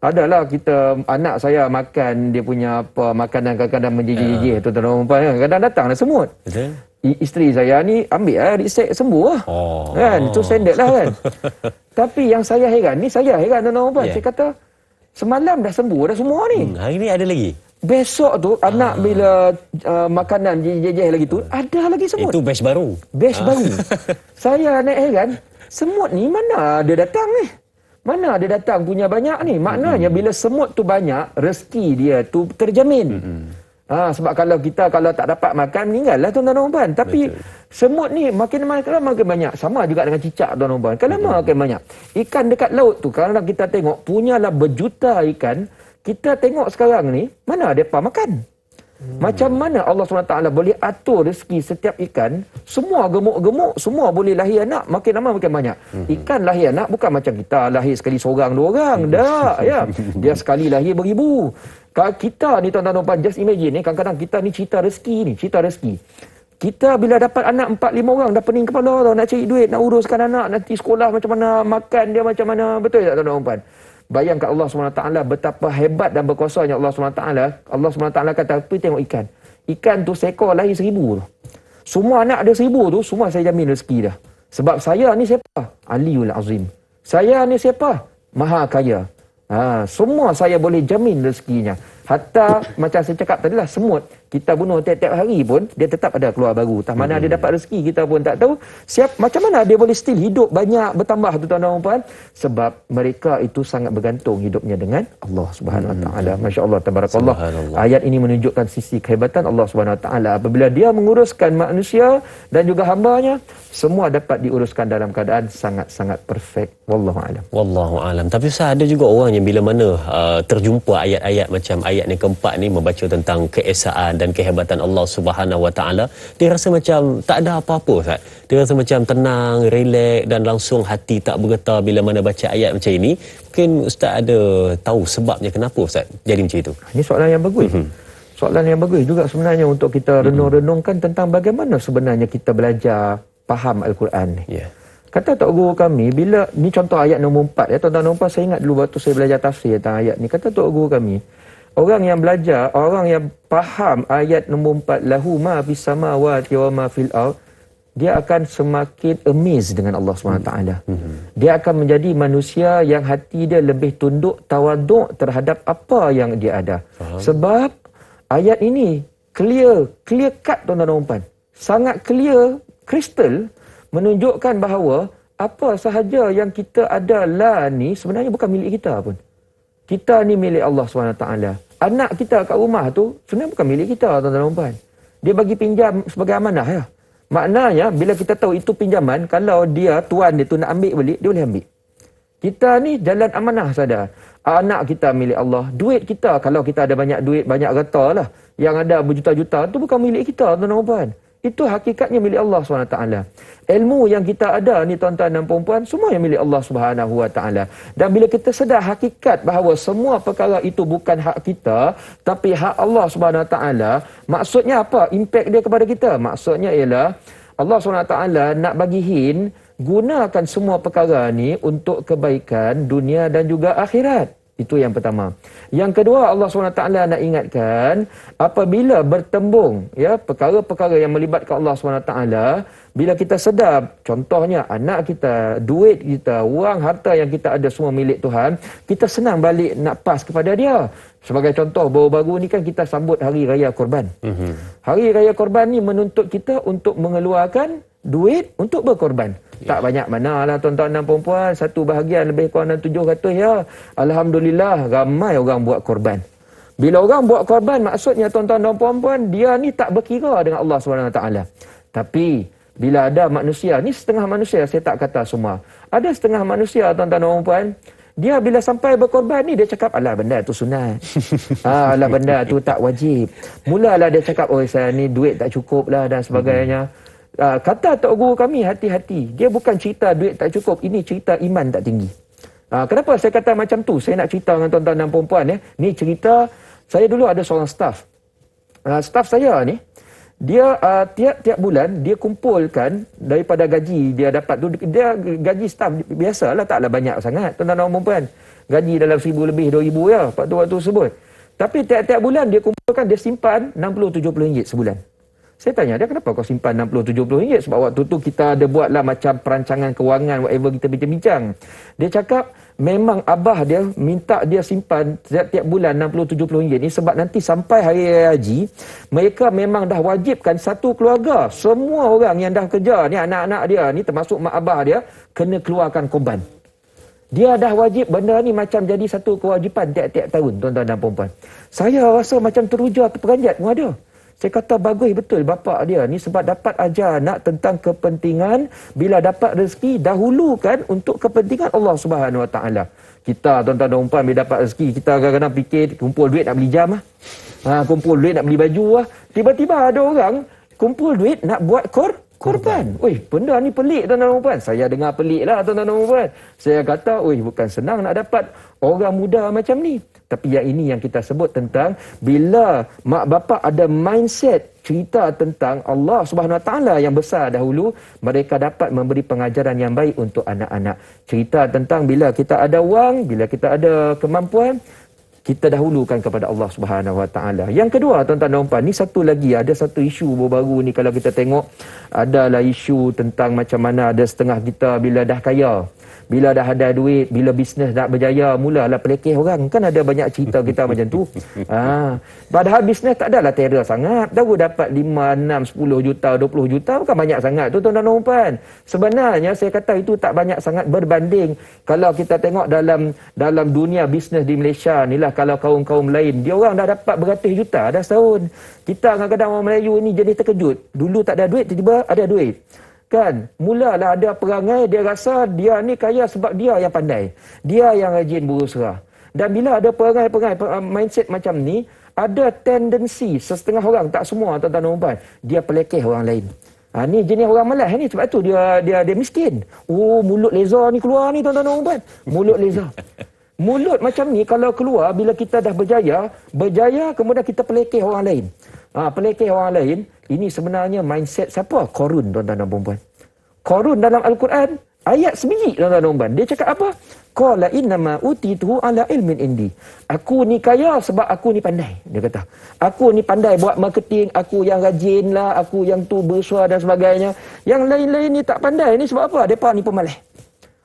Speaker 2: Adalah kita, anak saya makan dia punya apa makanan kadang-kadang menjijik-jijik tuan-tuan dan puan-puan. Kadang datang lah semut. Betul. Isteri saya ni ambil lah, risek sembuh lah. Kan? Itu standard lah kan. Tapi yang saya heran ni, tuan-tuan dan puan. Saya kata, semalam dah sembuh dah semua ni.
Speaker 1: Hari ni ada lagi.
Speaker 2: Besok tu, anak bila makanan jejeh lagi tu, ada lagi semut.
Speaker 1: Itu batch baru.
Speaker 2: Batch baru. Saya nak heran, semut ni mana dia datang ni? Mana dia datang punya banyak ni? Maknanya bila semut tu banyak, rezeki dia tu terjamin. Sebab kalau kita tak dapat makan, meninggal lah tuan-tuan dan puan. Tapi semut ni makin banyak. Sama juga dengan cicak tuan-tuan dan puan. Kalau makin banyak. Ikan dekat laut tu, kalau kita tengok, punyalah berjuta ikan. Kita tengok sekarang ni, mana mereka makan? Macam mana Allah SWT boleh atur rezeki setiap ikan, semua gemuk-gemuk, semua boleh lahir anak, makin lama makin banyak. Ikan lahir anak bukan macam kita, lahir sekali seorang, dua orang. Tak, ya. Dia sekali lahir beribu. Kalau kita ni tuan-tuan dan puan, just imagine ni, kadang-kadang kita ni cerita rezeki. Kita bila dapat anak 4-5 orang, dah pening kepala tau, nak cari duit, nak uruskan anak, nanti sekolah macam mana, makan dia macam mana. Betul tak tuan-tuan dan puan? Bayangkan Allah SWT betapa hebat dan berkuasanya Allah SWT. Allah SWT kata, pergi tengok ikan. Ikan tu seekor lahir 1000 tu. Semua anak ada 1000 tu, semua saya jamin rezeki dah. Sebab saya ni siapa? Aliyul Azim. Saya ni siapa? Maha Kaya. Semua saya boleh jamin rezekinya. Hatta macam saya cakap tadi lah, semut kita bunuh tiap-tiap hari pun dia tetap ada keluar baru. Entah mana dia dapat rezeki kita pun tak tahu. Macam mana dia boleh still hidup banyak bertambah tu tuan-tuan dan puan? Sebab mereka itu sangat bergantung hidupnya dengan Allah Subhanahu Wa Taala. Masya-Allah, tabarakallah. Ayat ini menunjukkan sisi kehebatan Allah Subhanahu Wa Taala apabila dia menguruskan manusia dan juga hamba-Nya, semua dapat diuruskan dalam keadaan sangat-sangat perfect. Wallahu a'lam.
Speaker 1: Wallahu a'lam. Tapi Ustaz, ada juga orang yang bila mana terjumpa ayat-ayat macam ayat yang keempat ni membaca tentang keesaan dan kehebatan Allah Subhanahu Wa Taala, dia rasa macam tak ada apa-apa Ustaz. Dia rasa macam tenang, relax dan langsung hati tak bergetar bila mana baca ayat macam ini. Mungkin Ustaz ada tahu sebabnya kenapa Ustaz jadi macam itu?
Speaker 2: Ini soalan yang bagus. Soalan yang bagus juga sebenarnya untuk kita renung-renungkan tentang bagaimana sebenarnya kita belajar faham Al-Quran ni.
Speaker 1: Yeah.
Speaker 2: Kata tok guru kami, bila ni contoh ayat nombor 4 ya, tuan-tuan nombor 4 saya ingat dulu waktu saya belajar tafsir tentang ayat ni. Kata tok guru kami, orang yang belajar, orang yang faham ayat nombor 4, lahu ma fis samawati wa ma fil ard, dia akan semakin amazed dengan Allah SWT. Dia akan menjadi manusia yang hati dia lebih tunduk, tawaduk terhadap apa yang dia ada. Sebab ayat ini clear cut tuan-tuan dan puan. Sangat clear, crystal, menunjukkan bahawa apa sahaja yang kita ada lah ni sebenarnya bukan milik kita pun. Kita ni milik Allah SWT. Anak kita kat rumah tu sebenarnya bukan milik kita tuan-tuan dan puan. Dia bagi pinjam sebagai amanah ya. Maknanya bila kita tahu itu pinjaman, kalau dia tuan dia tu nak ambil balik, dia boleh ambil. Kita ni jalan amanah saja. Anak kita milik Allah. Duit kita, kalau kita ada banyak duit, banyak harta lah, yang ada berjuta-juta, tu bukan milik kita tuan-tuan dan puan. Itu hakikatnya milik Allah SWT. Ilmu yang kita ada ni tuan-tuan dan puan-puan, semua yang milik Allah SWT. Dan bila kita sedar hakikat bahawa semua perkara itu bukan hak kita, tapi hak Allah SWT, maksudnya apa? Impact dia kepada kita. Maksudnya ialah Allah SWT nak bagi hint, gunakan semua perkara ni untuk kebaikan dunia dan juga akhirat. Itu yang pertama. Yang kedua, Allah SWT nak ingatkan, apabila bertembung ya perkara-perkara yang melibatkan Allah SWT, bila kita sedar, contohnya anak kita, duit kita, wang, harta yang kita ada semua milik Tuhan, kita senang balik nak pas kepada dia. Sebagai contoh, baru-baru ni kan kita sambut Hari Raya Korban. Hari Raya Korban ni menuntut kita untuk mengeluarkan duit untuk berkorban. Tak banyak manalah tuan-tuan dan puan-puan, satu bahagian lebih kurang 700 ya. Alhamdulillah ramai orang buat korban. Bila orang buat korban, maksudnya tuan-tuan dan puan-puan, dia ni tak berkira dengan Allah SWT. Tapi bila ada manusia, ni setengah manusia, saya tak kata semua. Ada setengah manusia tuan-tuan dan puan-puan, dia bila sampai berkorban ni, dia cakap, alah benda tu sunat. Alah benda tu tak wajib. Mulalah dia cakap, oh saya ni duit tak cukup lah dan sebagainya. Kata tok guru kami, hati-hati. Dia bukan cerita duit tak cukup, ini cerita iman tak tinggi. Kenapa saya kata macam tu? Saya nak cerita dengan tuan-tuan dan puan-puan ya. Ni cerita, saya dulu ada seorang staff. Staff saya ni, dia tiap-tiap bulan dia kumpulkan daripada gaji dia dapat tu, dia gaji staff biasalah, taklah banyak sangat tuan-tuan dan puan-puan. Gaji dalam 1,000 lebih 2,000 ya waktu sebut. Tapi tiap-tiap bulan dia kumpulkan, dia simpan RM60-70 sebulan. Saya tanya dia, kenapa kau simpan RM60-70? Sebab waktu tu kita ada buatlah macam perancangan kewangan, whatever kita bincang-bincang. Dia cakap memang abah dia minta dia simpan tiap bulan RM60-70 ni sebab nanti sampai hari raya haji, mereka memang dah wajibkan satu keluarga, semua orang yang dah kerja ni, anak-anak dia ni termasuk mak abah dia, kena keluarkan korban. Dia dah wajib, benda ni macam jadi satu kewajipan tiap-tiap tahun tuan-tuan dan puan-puan. Saya rasa macam teruja terperanjat pun ada. Saya kata bagus betul bapak dia ni sebab dapat ajar anak tentang kepentingan bila dapat rezeki, dahulukan untuk kepentingan Allah Subhanahu Wa Taala. Kita tuan-tuan dan puan bila dapat rezeki, kita kadang-kadang fikir kumpul duit nak beli jam kumpul duit nak beli baju tiba-tiba ada orang kumpul duit nak buat korban. Oi, benda ni pelik tuan-tuan dan puan. Saya dengar pelik lah tuan-tuan dan puan. Saya kata, oi, bukan senang nak dapat orang muda macam ni. Tapi yang ini yang kita sebut tentang bila mak bapak ada mindset cerita tentang Allah Subhanahu Wa Taala yang besar dahulu, mereka dapat memberi pengajaran yang baik untuk anak-anak. Cerita tentang bila kita ada wang, bila kita ada kemampuan, kita dahulukan kepada Allah Subhanahu Wa Taala. Yang kedua tuan-tuan dan puan, ni satu lagi, ada satu isu baru-baru ni kalau kita tengok, adalah isu tentang macam mana ada setengah kita bila dah kaya, bila dah ada duit, bila bisnes nak berjaya, mulalah pelekeh orang. Kan ada banyak cerita kita macam tu. Padahal bisnes tak adalah terror sangat. Baru dapat 5, 6, 10 juta, 20 juta, bukan banyak sangat tu tuan-tuan dan puan. Sebenarnya saya kata itu tak banyak sangat berbanding kalau kita tengok dalam dunia bisnes di Malaysia ni lah, kalau kaum-kaum lain, dia orang dah dapat beratus juta dah setahun. Kita kadang-kadang orang Melayu ni jadi terkejut. Dulu tak ada duit, tiba-tiba ada duit. Kan, mulalah ada perangai, dia rasa dia ni kaya sebab dia yang pandai, dia yang rajin berusaha. Dan bila ada perangai mindset macam ni, Ada tendensi setengah orang, tak semua tuan-tuan dan puan, dia pelekeh orang lain. Ni jenis orang malas ni, sebab tu dia miskin. Oh, mulut leza ni keluar ni tuan-tuan dan puan. Mulut leza. Mulut macam ni kalau keluar bila kita dah berjaya kemudian kita pelekeh orang lain. Pelekeh orang lain, ini sebenarnya mindset siapa? Qarun tuan-tuan dan puan. Qarun dalam Al-Quran ayat sebiji tuan-tuan dan puan. Dia cakap apa? Qala innama utituhu ala ilmin indi. Aku ni kaya sebab aku ni pandai. Dia kata, aku ni pandai buat marketing, aku yang rajin lah, aku yang tu bersuara dan sebagainya. Yang lain-lain ni tak pandai ni sebab apa? Depa ni pemalas.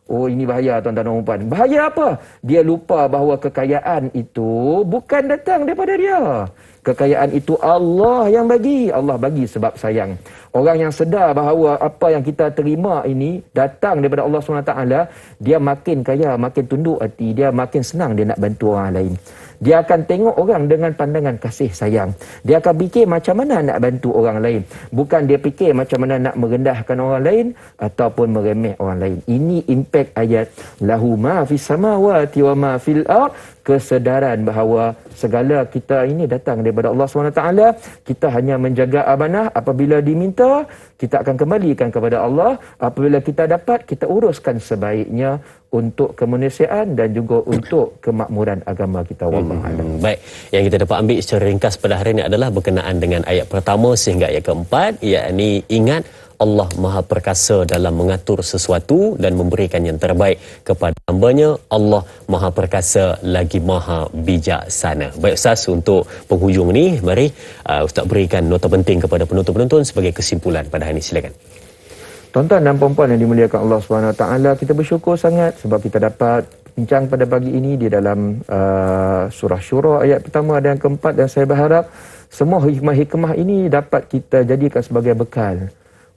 Speaker 2: Oh, ini bahaya tuan-tuan dan puan. Bahaya apa? Dia lupa bahawa kekayaan itu bukan datang daripada dia. Kekayaan itu Allah yang bagi. Allah bagi sebab sayang. Orang yang sedar bahawa apa yang kita terima ini datang daripada Allah SWT, dia makin kaya, makin tunduk hati, dia makin senang dia nak bantu orang lain. Dia akan tengok orang dengan pandangan kasih sayang. Dia akan fikir macam mana nak bantu orang lain. Bukan dia fikir macam mana nak merendahkan orang lain ataupun meremeh orang lain. Ini impact ayat lahu ma fis samawati wa ma fil ard. Kesedaran bahawa segala kita ini datang daripada Allah SWT. Kita hanya menjaga amanah. Apabila diminta, kita akan kembalikan kepada Allah. Apabila kita dapat, kita uruskan sebaiknya untuk kemanusiaan dan juga untuk kemakmuran agama kita. Wallahualam.
Speaker 1: Baik, yang kita dapat ambil secara ringkas pada hari ini adalah berkenaan dengan ayat pertama sehingga ayat keempat, yakni ingat Allah Maha Perkasa dalam mengatur sesuatu dan memberikan yang terbaik kepada hamba-Nya. Allah Maha Perkasa lagi Maha Bijaksana. Baik Ustaz, untuk penghujung ni, mari Ustaz berikan nota penting kepada penonton-penonton sebagai kesimpulan pada hari ini. Silakan.
Speaker 2: Tuan-tuan dan puan-puan yang dimuliakan Allah SWT, kita bersyukur sangat sebab kita dapat bincang pada pagi ini di dalam surah Syura ayat pertama dan keempat, dan saya berharap semua hikmah-hikmah ini dapat kita jadikan sebagai bekal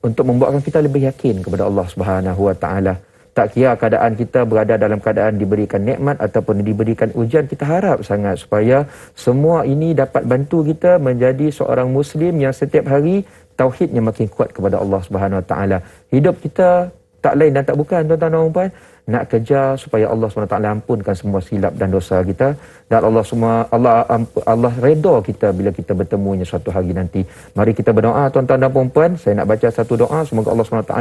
Speaker 2: untuk membuatkan kita lebih yakin kepada Allah Subhanahu Wa Taala. Tak kira keadaan kita berada dalam keadaan diberikan nikmat ataupun diberikan ujian, kita harap sangat supaya semua ini dapat bantu kita menjadi seorang Muslim yang setiap hari tauhidnya makin kuat kepada Allah Subhanahu Wa Taala. Hidup kita tak lain dan tak bukan tuan-tuan dan puan, nak kejar supaya Allah SWT ampunkan semua silap dan dosa kita, dan Allah redha kita bila kita bertemunya suatu hari nanti. Mari kita berdoa tuan-tuan dan puan-puan. Saya nak baca satu doa, semoga Allah SWT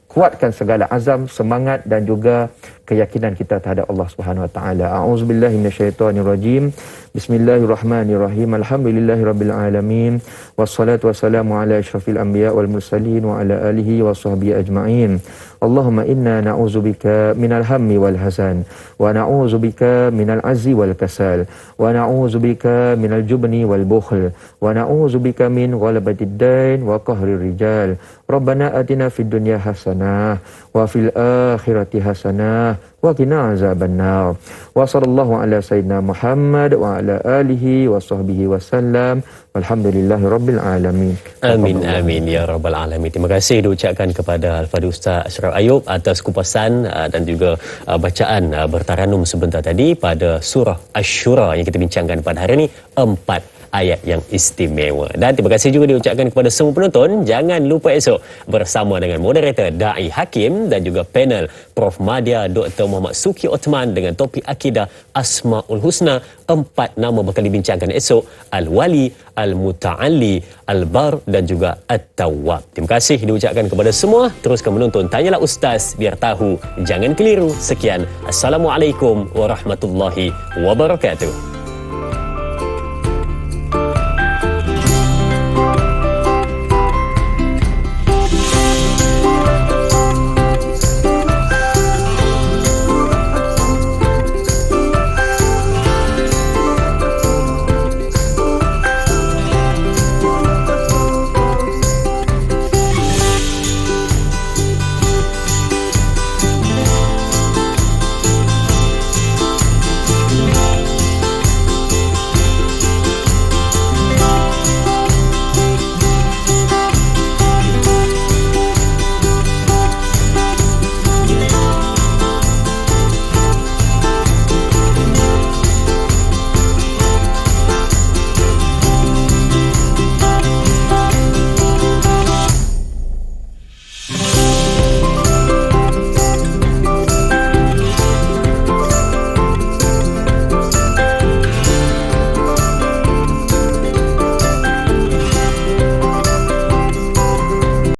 Speaker 2: kuatkan segala azam, semangat dan juga keyakinan kita terhadap Allah Subhanahu Wa Taala. A'udzubillahi minasyaitonirrajim. Bismillahirrahmanirrahim. Alhamdulillahirabbil alamin. Wassalatu wassalamu ala asyrafil anbiya wal mursalin wa ala alihi washabbihi ajmain. Allahumma inna na'udzubika minal hammi wal hazan wa na'udzubika minal azzi wal kasal wa na'udzubika minal jubni wal bukhl wa na'udzubika min ghalabatid dain wa qahrir rijal. Rabbana atina fid dunya hasanah wa fil akhirati hasanah wa qina azabannar. Wa sallallahu ala sayyidina Muhammad wa ala alihi wa sahbihi wasallam. Walhamdulillahirabbil alamin.
Speaker 1: Amin amin ya rabbal alamin. Terima kasih diucapkan kepada Al-Fadhil Ustaz Ashraf Ayub atas kupasan dan juga bacaan bertaranum sebentar tadi pada surah Asy-Syura yang kita bincangkan pada hari ini, 4 ayat yang istimewa. Dan terima kasih juga diucapkan kepada semua penonton. Jangan lupa esok bersama dengan moderator Da'i Hakim dan juga panel Prof Madya Dr. Muhammad Suki Othman dengan topik akidah Asmaul Husna. 4 nama bakal dibincangkan esok: Al-Wali, Al-Muta'alli, Al-Bar dan juga At-Tawwab. Terima kasih diucapkan kepada semua. Teruskan menonton Tanyalah Ustaz biar tahu, jangan keliru. Sekian. Assalamualaikum warahmatullahi wabarakatuh.